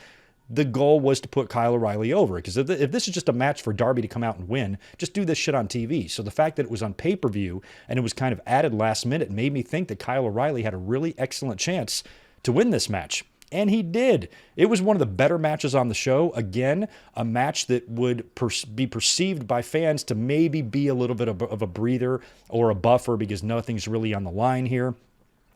the goal was to put Kyle O'Reilly over. Because if this is just a match for Darby to come out and win, just do this shit on TV. So the fact that it was on pay-per-view and it was kind of added last minute made me think that Kyle O'Reilly had a really excellent chance to win this match. And he did. It was one of the better matches on the show. Again, a match that would be perceived by fans to maybe be a little bit of a breather or a buffer because nothing's really on the line here.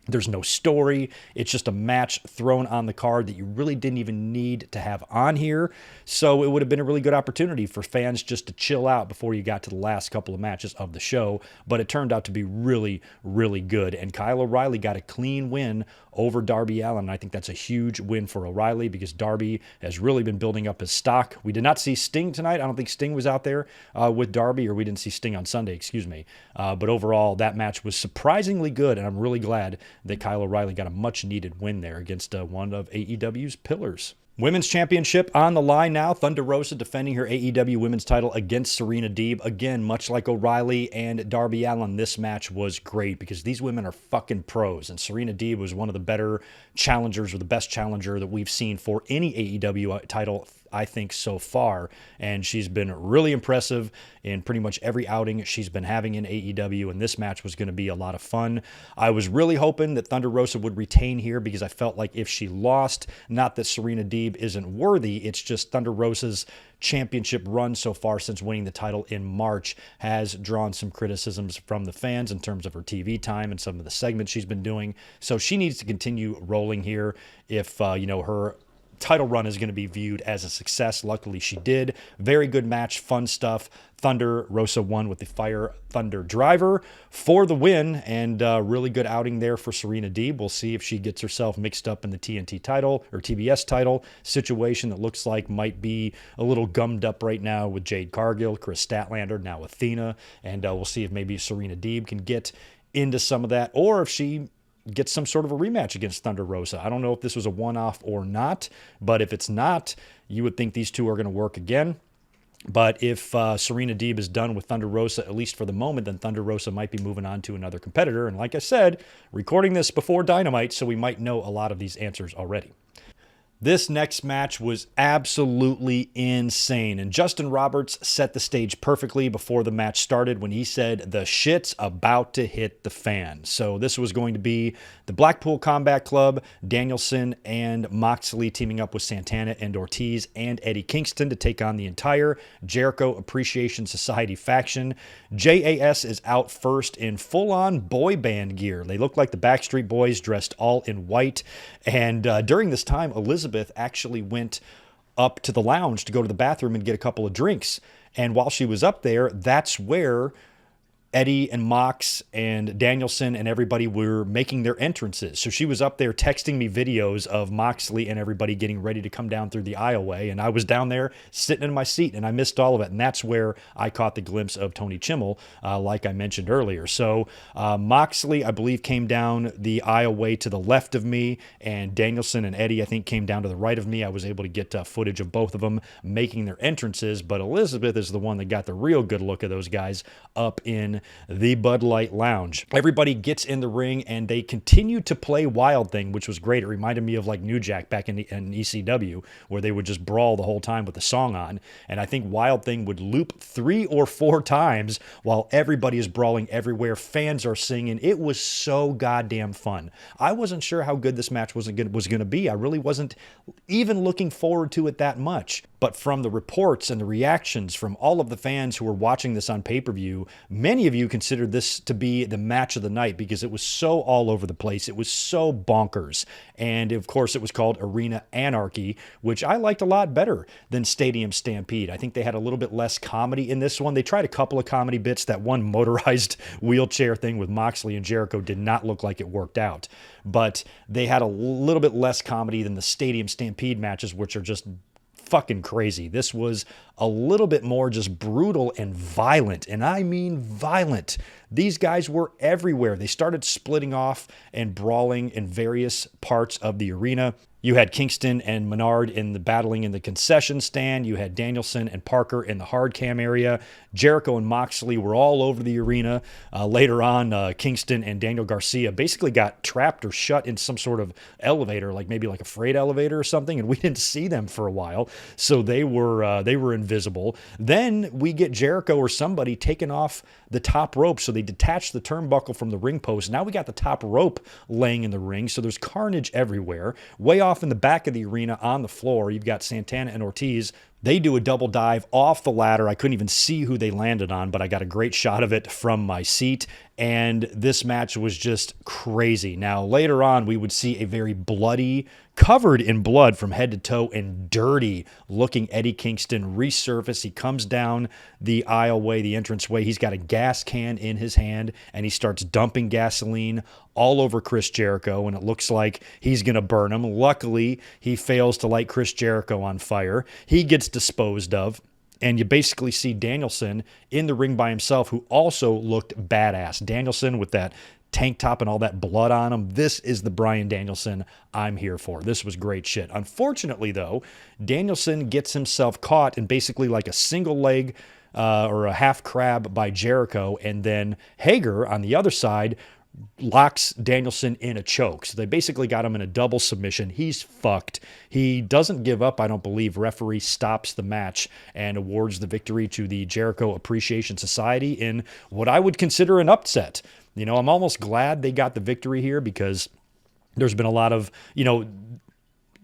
There's no story. It's just a match thrown on the card that you really didn't even need to have on here. So it would have been a really good opportunity for fans just to chill out before you got to the last couple of matches of the show. But it turned out to be really, really good. And Kyle O'Reilly got a clean win over Darby Allin. And I think that's a huge win for O'Reilly because Darby has really been building up his stock. We did not see Sting tonight. I don't think Sting was out there with Darby, or we didn't see Sting on Sunday, excuse me. But overall, that match was surprisingly good, and I'm really glad that Kyle O'Reilly got a much-needed win there against one of AEW's pillars. Women's Championship on the line now. Thunder Rosa defending her AEW Women's title against Serena Deeb. Again, much like O'Reilly and Darby Allin, this match was great because these women are fucking pros. And Serena Deeb was one of the better challengers, or the best challenger that we've seen for any AEW title, I think, so far. And she's been really impressive in pretty much every outing she's been having in AEW, and this match was going to be a lot of fun. I was really hoping that Thunder Rosa would retain here because I felt like if she lost, not that Serena Deeb isn't worthy, it's just Thunder Rosa's championship run so far since winning the title in March has drawn some criticisms from the fans in terms of her TV time and some of the segments she's been doing. So she needs to continue rolling here if, her title run is going to be viewed as a success. Luckily, she did. Very good match, fun stuff. Thunder Rosa won with the Fire Thunder Driver for the win, and really good outing there for Serena Deeb. We'll see if she gets herself mixed up in the TNT title or TBS title situation that looks like might be a little gummed up right now with Jade Cargil, Chris Statlander, now Athena, and we'll see if maybe Serena Deeb can get into some of that, or if she gets some sort of a rematch against Thunder Rosa. I don't know if this was a one-off or not, but if it's not, you would think these two are going to work again. But if Serena Deeb is done with Thunder Rosa, at least for the moment, then Thunder Rosa might be moving on to another competitor. And like I said, recording this before Dynamite, so we might know a lot of these answers already. This next match was absolutely insane, and Justin Roberts set the stage perfectly before the match started when he said, "The shit's about to hit the fan." So this was going to be the Blackpool Combat Club, Danielson and Moxley teaming up with Santana and Ortiz and Eddie Kingston to take on the entire Jericho Appreciation Society faction. JAS is out first in full-on boy band gear. They look like the Backstreet Boys dressed all in white, and during this time, Elizabeth actually went up to the lounge to go to the bathroom and get a couple of drinks. And while she was up there, that's where Eddie and Mox and Danielson and everybody were making their entrances. So she was up there texting me videos of Moxley and everybody getting ready to come down through the aisleway. And I was down there sitting in my seat and I missed all of it. And that's where I caught the glimpse of Tony Chimmel, like I mentioned earlier. So Moxley, I believe, came down the aisleway to the left of me, and Danielson and Eddie, I think, came down to the right of me. I was able to get footage of both of them making their entrances. But Elizabeth is the one that got the real good look of those guys up in the Bud Light Lounge. Everybody gets in the ring and they continue to play Wild Thing, which was great. It reminded me of like New Jack back in ECW, where they would just brawl the whole time with the song on. And I think Wild Thing would loop 3 or 4 times while everybody is brawling everywhere. Fans are singing. It was so goddamn fun. I wasn't sure how good this match was going to be. I really wasn't even looking forward to it that much. But from the reports and the reactions from all of the fans who were watching this on pay-per-view, many of you considered this to be the match of the night because it was so all over the place. It was so bonkers. And of course, it was called Arena Anarchy, which I liked a lot better than Stadium Stampede. I think they had a little bit less comedy in this one. They tried a couple of comedy bits. That one motorized wheelchair thing with Moxley and Jericho did not look like it worked out. But they had a little bit less comedy than the Stadium Stampede matches, which are just fucking crazy. This was a little bit more just brutal and violent, and I mean violent. These guys were everywhere. They started splitting off and brawling in various parts of the arena. You had Kingston and Menard in the battling in the concession stand. You had Danielson and Parker in the hard cam area. Jericho and Moxley were all over the arena. Later on, Kingston and Daniel Garcia basically got trapped or shut in some sort of elevator, like maybe like a freight elevator or something, and we didn't see them for a while. So they were invisible. Then we get Jericho or somebody taking off the top rope. So they detached the turnbuckle from the ring post. Now we got the top rope laying in the ring. So there's carnage everywhere. Way off in the back of the arena on the floor, you've got Santana and Ortiz. They do a double dive off the ladder. I couldn't even see who they landed on, but I got a great shot of it from my seat. And this match was just crazy. Now, later on, we would see a very bloody, covered in blood from head to toe and dirty looking Eddie Kingston resurface. He comes down the aisleway, the entranceway. He's got a gas can in his hand, and he starts dumping gasoline all over Chris Jericho, and it looks like he's going to burn him. Luckily, he fails to light Chris Jericho on fire. He gets disposed of. And you basically see Danielson in the ring by himself, who also looked badass. Danielson with that tank top and all that blood on him. This is the Bryan Danielson I'm here for. This was great shit. Unfortunately, though, Danielson gets himself caught in basically like a single leg or a half crab by Jericho. And then Hager on the other side locks Danielson in a choke. So they basically got him in a double submission. He's fucked. He doesn't give up, I don't believe. Referee stops the match and awards the victory to the Jericho Appreciation Society in what I would consider an upset. You know, I'm almost glad they got the victory here because there's been a lot of,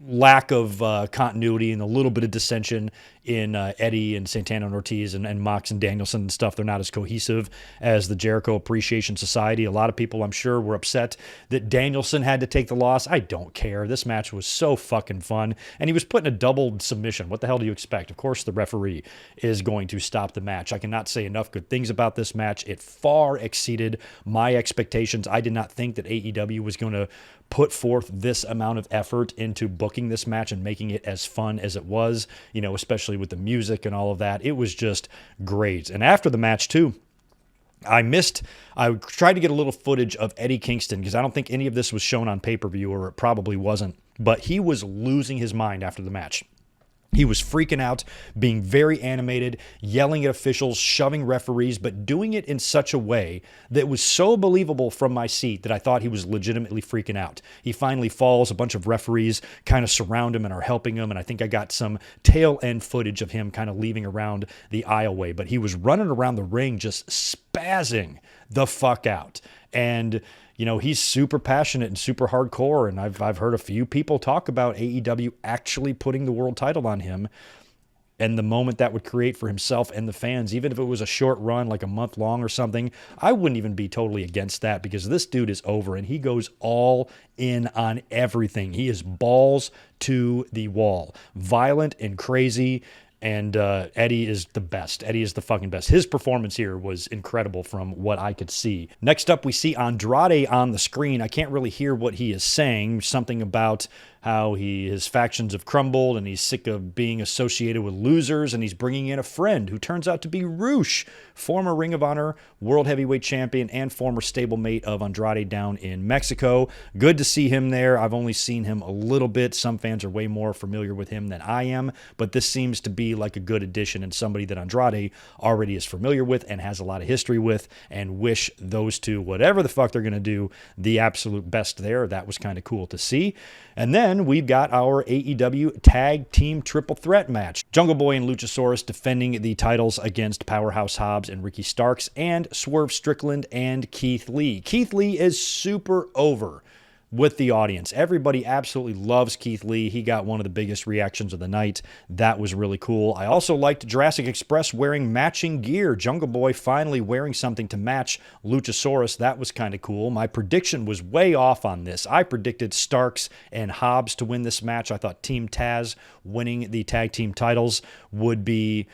lack of continuity and a little bit of dissension in Eddie and Santana and Ortiz and Mox and Danielson and stuff. They're not as cohesive as the Jericho Appreciation Society. A lot of people, I'm sure, were upset that Danielson had to take the loss. I don't care. This match was so fucking fun. And he was put in a double submission. What the hell do you expect? Of course, the referee is going to stop the match. I cannot say enough good things about this match. It far exceeded my expectations. I did not think that AEW was going to put forth this amount of effort into booking this match and making it as fun as it was, especially with the music and all of that. It was just great. And after the match too, I tried to get a little footage of Eddie Kingston because I don't think any of this was shown on pay-per-view, or it probably wasn't, but he was losing his mind after the match. He was freaking out, being very animated, yelling at officials, shoving referees, but doing it in such a way that was so believable from my seat that I thought he was legitimately freaking out. He finally falls. A bunch of referees kind of surround him and are helping him, and I think I got some tail end footage of him kind of leaving around the aisleway, but he was running around the ring just spazzing the fuck out. And he's super passionate and super hardcore, and I've heard a few people talk about AEW actually putting the world title on him and the moment that would create for himself and the fans. Even if it was a short run, like a month long or something, I wouldn't even be totally against that because this dude is over and he goes all in on everything. He is balls to the wall, violent and crazy. And Eddie is the best. Eddie is the fucking best. His performance here was incredible from what I could see. Next up, we see Andrade on the screen. I can't really hear what he is saying. Something about how his factions have crumbled and he's sick of being associated with losers, and he's bringing in a friend who turns out to be Roosh, former Ring of Honor World Heavyweight Champion and former stablemate of Andrade down in Mexico. Good to see him there. I've only seen him a little bit. Some fans are way more familiar with him than I am, but this seems to be like a good addition and somebody that Andrade already is familiar with and has a lot of history with, and wish those two, whatever the fuck they're going to do, the absolute best there. That was kind of cool to see. And then we've got our AEW Tag Team Triple Threat match. Jungle Boy and Luchasaurus defending the titles against Powerhouse Hobbs and Ricky Starks, and Swerve Strickland and Keith Lee. Keith Lee is super over with the audience. Everybody absolutely loves Keith Lee. He got one of the biggest reactions of the night. That was really cool. I also liked Jurassic Express wearing matching gear. Jungle Boy finally wearing something to match Luchasaurus. That was kind of cool. My prediction was way off on this. I predicted Starks and Hobbs to win this match. I thought Team Taz winning the tag team titles would be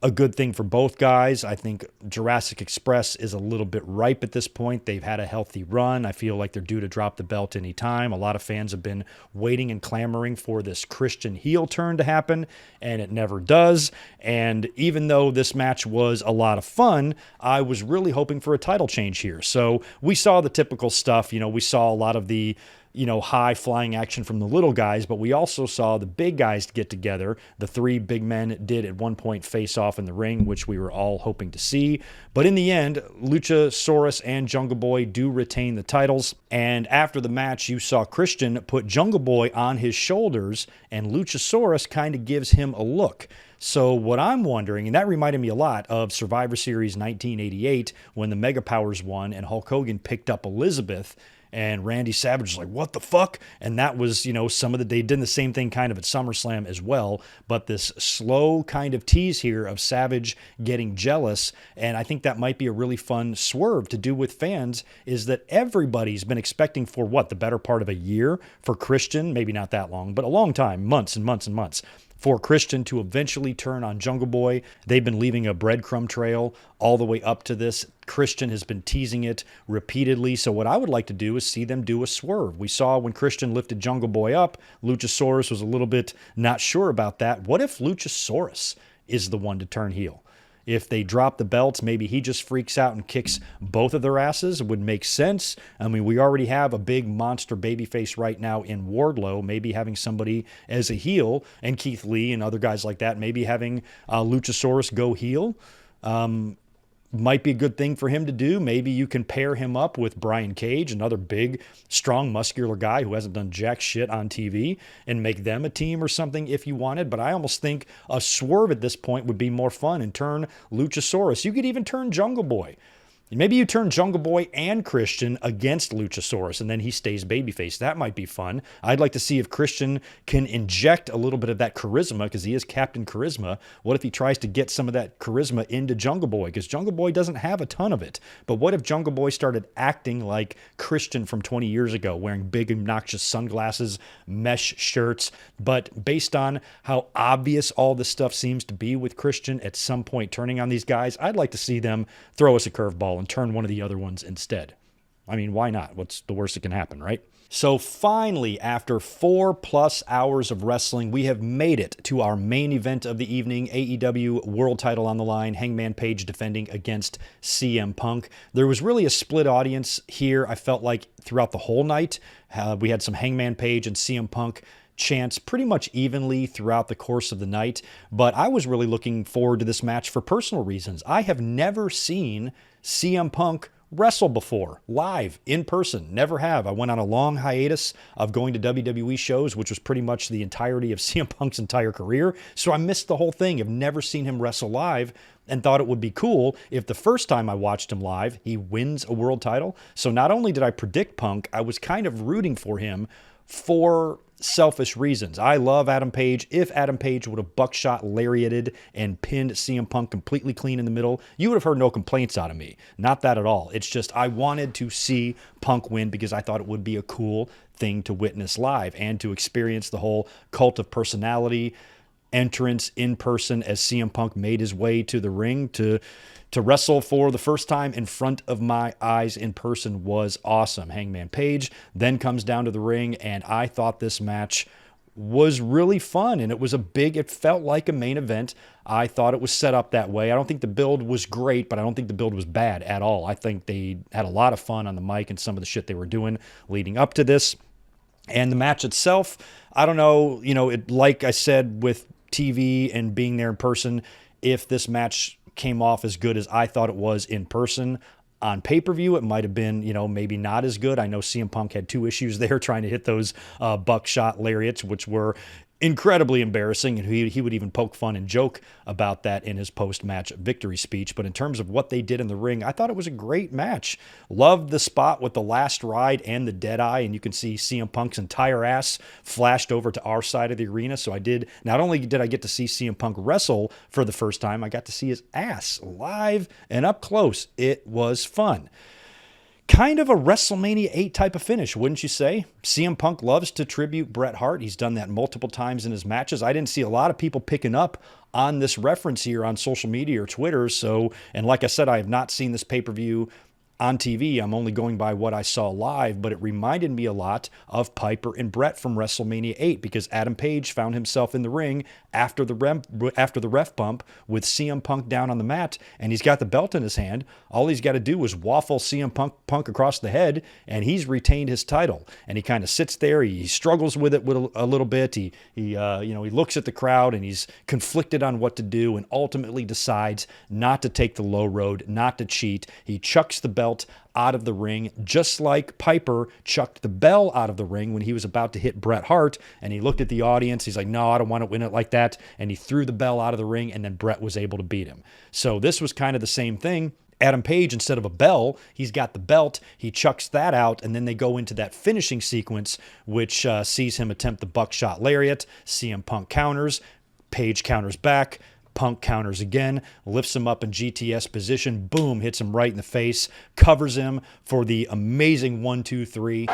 a good thing for both guys. I think Jurassic Express is a little bit ripe at this point. They've had a healthy run. I feel like they're due to drop the belt any time. A lot of fans have been waiting and clamoring for this Christian heel turn to happen, and it never does. And even though this match was a lot of fun, I was really hoping for a title change here. So we saw the typical stuff. We saw a lot of the high flying action from the little guys, but we also saw the big guys get together. The three big men did at one point face off in the ring, which we were all hoping to see. But in the end, Luchasaurus and Jungle Boy do retain the titles. And after the match, you saw Christian put Jungle Boy on his shoulders, and Luchasaurus kind of gives him a look. So what I'm wondering, and that reminded me a lot of Survivor Series 1988 when the Mega Powers won and Hulk Hogan picked up Elizabeth, And Randy Savage was like, what the fuck? And that was, they did the same thing kind of at SummerSlam as well. But this slow kind of tease here of Savage getting jealous. And I think that might be a really fun swerve to do with fans, is that everybody's been expecting for the better part of a year for Christian, maybe not that long, but a long time, months and months and months, for Christian to eventually turn on Jungle Boy. They've been leaving a breadcrumb trail all the way up to this. Christian has been teasing it repeatedly. So what I would like to do is see them do a swerve. We saw when Christian lifted Jungle Boy up, Luchasaurus was a little bit not sure about that. What if Luchasaurus is the one to turn heel? If they drop the belts, maybe he just freaks out and kicks both of their asses. It would make sense. I mean, we already have a big monster babyface right now in Wardlow. Maybe having somebody as a heel, and Keith Lee and other guys like that, maybe having Luchasaurus go heel might be a good thing for him to do. Maybe you can pair him up with Brian Cage, another big, strong, muscular guy who hasn't done jack shit on TV, and make them a team or something if you wanted. But I almost think a swerve at this point would be more fun and turn Luchasaurus. You could even turn Jungle Boy. Maybe you turn Jungle Boy and Christian against Luchasaurus, and then he stays babyface. That might be fun. I'd like to see if Christian can inject a little bit of that charisma, because he is Captain Charisma. What if he tries to get some of that charisma into Jungle Boy? Because Jungle Boy doesn't have a ton of it. But what if Jungle Boy started acting like Christian from 20 years ago, wearing big, obnoxious sunglasses, mesh shirts? But based on how obvious all this stuff seems to be with Christian at some point turning on these guys, I'd like to see them throw us a curveball and turn one of the other ones instead. I mean, why not? What's the worst that can happen, right? So finally, after 4+ hours of wrestling, we have made it to our main event of the evening, AEW World Title on the line, Hangman Page defending against CM Punk. There was really a split audience here, I felt like, throughout the whole night. We had some Hangman Page and CM Punk chants pretty much evenly throughout the course of the night, but I was really looking forward to this match for personal reasons. I have never seen CM Punk wrestle before, live, in person. Never have. I went on a long hiatus of going to WWE shows, which was pretty much the entirety of CM Punk's entire career, so I missed the whole thing. I've never seen him wrestle live, and thought it would be cool if the first time I watched him live, he wins a world title. So not only did I predict Punk, I was kind of rooting for him for selfish reasons. I love Adam Page. If Adam Page would have buckshot lariated and pinned CM Punk completely clean in the middle, you would have heard no complaints out of me. Not that at all. It's just I wanted to see Punk win because I thought it would be a cool thing to witness live and to experience the whole cult of personality entrance in person as CM Punk made his way to the ring to wrestle for the first time in front of my eyes in person was awesome. Hangman Page then comes down to the ring, and I thought this match was really fun, and it felt like a main event. I thought it was set up that way. I don't think the build was great, but I don't think the build was bad at all. I think they had a lot of fun on the mic and some of the shit they were doing leading up to this. And the match itself, I don't know, like I said with TV and being there in person, if this match came off as good as I thought it was in person, on pay-per-view, it might have been, maybe not as good. I know CM Punk had 2 issues there trying to hit those buckshot lariats, which were incredibly embarrassing, and he would even poke fun and joke about that in his post-match victory speech. But in terms of what they did in the ring, I thought it was a great match. Loved the spot with the last ride and the dead eye, and you can see CM Punk's entire ass flashed over to our side of the arena. So not only did I get to see CM Punk wrestle for the first time, I got to see his ass live and up close. It was fun. Kind of a WrestleMania 8 type of finish, wouldn't you say? CM Punk loves to tribute Bret Hart. He's done that multiple times in his matches. I didn't see a lot of people picking up on this reference here on social media or Twitter. And like I said, I have not seen this pay-per-view on TV. I'm only going by what I saw live, but it reminded me a lot of Piper and Bret from WrestleMania 8 because Adam Page found himself in the ring after the ref bump with CM Punk down on the mat, and he's got the belt in his hand. All he's got to do is waffle CM Punk across the head, and he's retained his title. And he kind of sits there. He struggles with it a little bit. He looks at the crowd, and he's conflicted on what to do, and ultimately decides not to take the low road, not to cheat. He chucks the belt out of the ring, just like Piper chucked the bell out of the ring when he was about to hit Bret Hart, and he looked at the audience. He's like, no, I don't want to win it like that, and he threw the bell out of the ring, and then Bret was able to beat him. So this was kind of the same thing, Adam Page, instead of a bell, he's got the belt. He chucks that out, and then they go into that finishing sequence, which sees him attempt the buckshot lariat. CM Punk counters. Page counters back. Punk counters again, lifts him up in GTS position. Boom, hits him right in the face. Covers him for the amazing 1-2-3.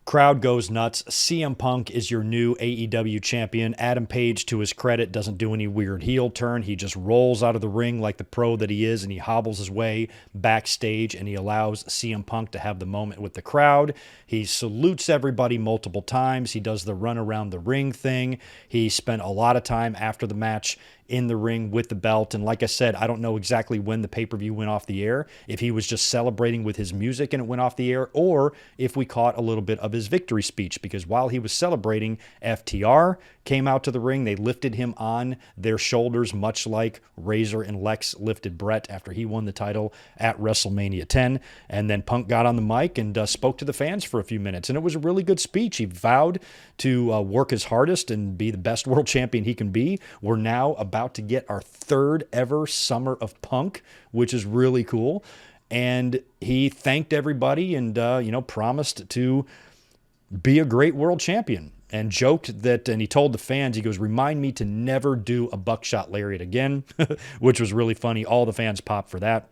Crowd goes nuts. CM Punk is your new AEW champion. Adam Page, to his credit, doesn't do any weird heel turn. He just rolls out of the ring like the pro that he is, and he hobbles his way backstage, and he allows CM Punk to have the moment with the crowd. He salutes everybody multiple times. He does the run around the ring thing. He spent a lot of time after the match in the ring with the belt. And like I said, I don't know exactly when the pay-per-view went off the air, if he was just celebrating with his music and it went off the air, or if we caught a little bit of his victory speech, because while he was celebrating, FTR came out to the ring. They lifted him on their shoulders, much like Razor and Lex lifted Brett after he won the title at WrestleMania 10. And then Punk got on the mic and spoke to the fans for a few minutes. And it was a really good speech. He vowed to work his hardest and be the best world champion he can be. We're now about to get our third ever Summer of Punk, which is really cool. And he thanked everybody and, promised to be a great world champion. And joked that, and he told the fans, he goes, remind me to never do a buckshot lariat again, which was really funny. All the fans popped for that.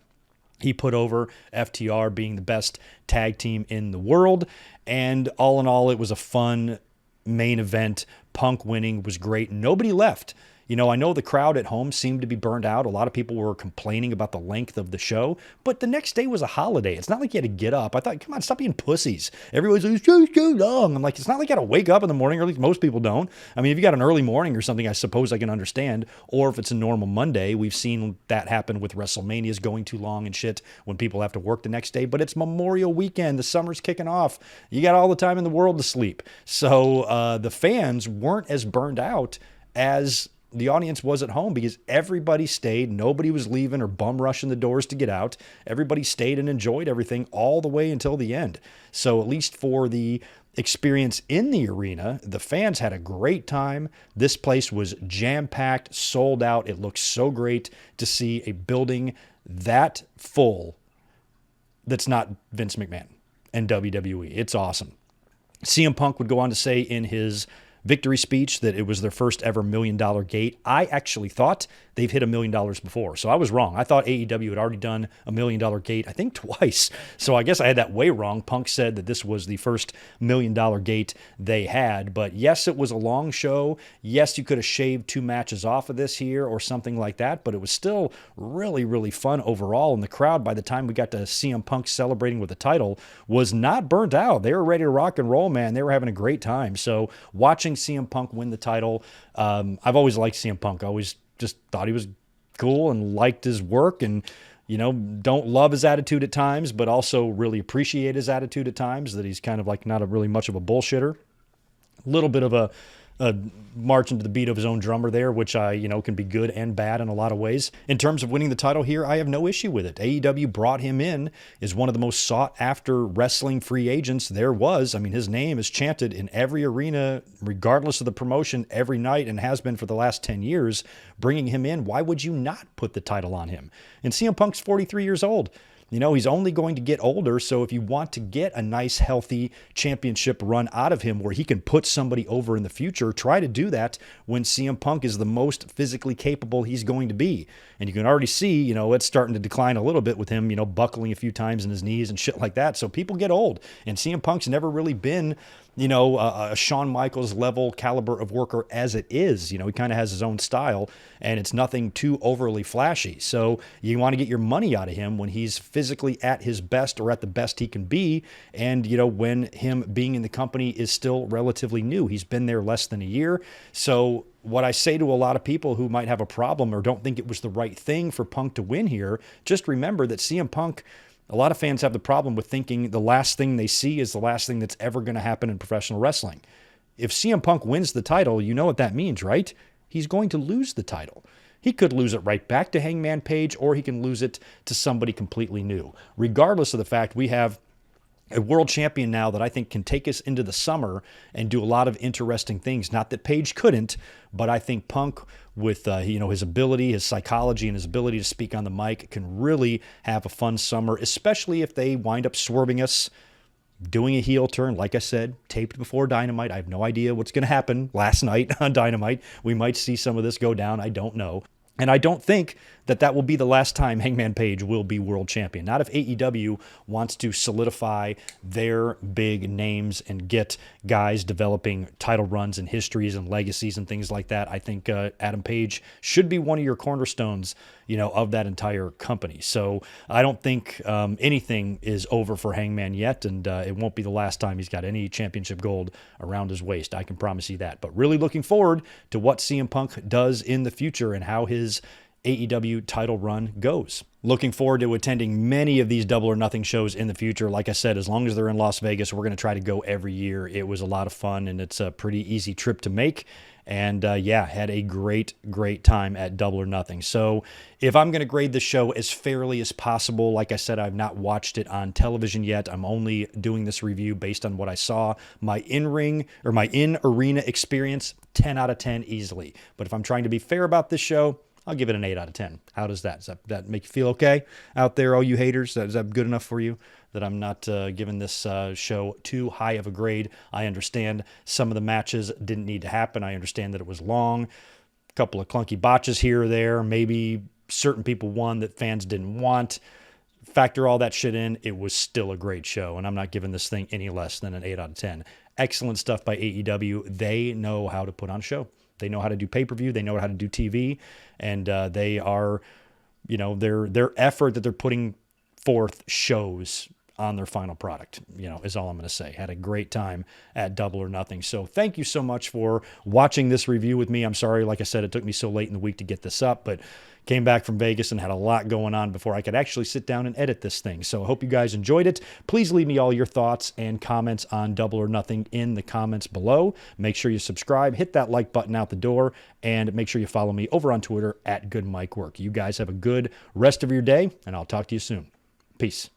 He put over FTR being the best tag team in the world. And all in all, it was a fun main event. Punk winning was great. Nobody left. I know the crowd at home seemed to be burned out. A lot of people were complaining about the length of the show, but the next day was a holiday. It's not like you had to get up. I thought, come on, stop being pussies. Everybody's like, it's too long. I'm like, it's not like you got to wake up in the morning, or at least most people don't. I mean, if you got an early morning or something, I suppose I can understand. Or if it's a normal Monday, we've seen that happen with WrestleManias going too long and shit when people have to work the next day. But it's Memorial Weekend. The summer's kicking off. You got all the time in the world to sleep. So the fans weren't as burned out as the audience was at home, because everybody stayed. Nobody was leaving or bum rushing the doors to get out. Everybody stayed and enjoyed everything all the way until the end. So at least for the experience in the arena, the fans had a great time. This place was jam-packed, sold out. It looked so great to see a building that full that's not Vince McMahon and WWE. It's awesome. CM Punk would go on to say in his victory speech that it was their first ever $1 million gate. I actually thought they've hit $1 million before, so I was wrong. I thought AEW had already done $1 million gate, I think twice. So I guess I had that way wrong. Punk said that this was the first $1 million gate they had. But yes, it was a long show. Yes, you could have shaved 2 matches off of this here or something like that, but it was still really, really fun overall. And the crowd, by the time we got to CM Punk celebrating with the title, was not burnt out. They were ready to rock and roll, man. They were having a great time. So watching CM Punk win the title, I've always liked CM Punk. I always just thought he was cool and liked his work, and don't love his attitude at times, but also really appreciate his attitude at times, that he's kind of like not a really much of a bullshitter. A little bit of a marching to the beat of his own drummer there, which can be good and bad in a lot of ways. In terms of winning the title here, I have no issue with it. AEW brought him in as one of the most sought after wrestling free agents there was. I mean, his name is chanted in every arena, regardless of the promotion, every night, and has been for the last 10 years. Bringing him in, why would you not put the title on him? And CM Punk's 43 years old. He's only going to get older, so if you want to get a nice, healthy championship run out of him where he can put somebody over in the future, try to do that when CM Punk is the most physically capable he's going to be. And you can already see, it's starting to decline a little bit with him, buckling a few times in his knees and shit like that. So people get old, and CM Punk's never really been a Shawn Michaels level caliber of worker as it is. He kind of has his own style, and it's nothing too overly flashy. So you want to get your money out of him when he's physically at his best, or at the best he can be. And, when him being in the company is still relatively new. He's been there less than a year. So what I say to a lot of people who might have a problem or don't think it was the right thing for Punk to win here, just remember that CM Punk, a lot of fans have the problem with thinking the last thing they see is the last thing that's ever going to happen in professional wrestling. If CM Punk wins the title, you know what that means, right? He's going to lose the title. He could lose it right back to Hangman Page, or he can lose it to somebody completely new. Regardless of the fact we have a world champion now that I think can take us into the summer and do a lot of interesting things. Not that Page couldn't, but I think Punk, with his ability, his psychology, and his ability to speak on the mic, can really have a fun summer, especially if they wind up swerving us, doing a heel turn. Like I said, taped before Dynamite. I have no idea what's going to happen last night on Dynamite. We might see some of this go down. I don't know. And I don't think that will be the last time Hangman Page will be world champion. Not if AEW wants to solidify their big names and get guys developing title runs and histories and legacies and things like that. I think Adam Page should be one of your cornerstones, of that entire company. So I don't think anything is over for Hangman yet, and it won't be the last time he's got any championship gold around his waist. I can promise you that. But really looking forward to what CM Punk does in the future and how his AEW title run goes. Looking forward to attending many of these Double or Nothing shows in the future. Like I said, as long as they're in Las Vegas, we're going to try to go every year. It was a lot of fun, and it's a pretty easy trip to make. And had a great time at Double or Nothing. So if I'm going to grade the show as fairly as possible, like I said, I've not watched it on television yet. I'm only doing this review based on what I saw. My in-arena experience, 10 out of 10 easily. But if I'm trying to be fair about this show, I'll give it an 8 out of 10. How does that? Does that make you feel okay out there, all you haters? Is that good enough for you? That I'm not giving this show too high of a grade. I understand some of the matches didn't need to happen. I understand that it was long. A couple of clunky botches here or there. Maybe certain people won that fans didn't want. Factor all that shit in, it was still a great show, and I'm not giving this thing any less than an 8 out of 10. Excellent stuff by AEW. They know how to put on a show. They know how to do pay-per-view. They know how to do TV. And they are, their effort that they're putting forth shows on their final product, is all I'm going to say. Had a great time at Double or Nothing. So thank you so much for watching this review with me. I'm sorry, like I said, it took me so late in the week to get this up, but came back from Vegas and had a lot going on before I could actually sit down and edit this thing. So I hope you guys enjoyed it. Please leave me all your thoughts and comments on Double or Nothing in the comments below. Make sure you subscribe, hit that like button out the door, and make sure you follow me over on Twitter at GoodMikeWork. You guys have a good rest of your day, and I'll talk to you soon. Peace.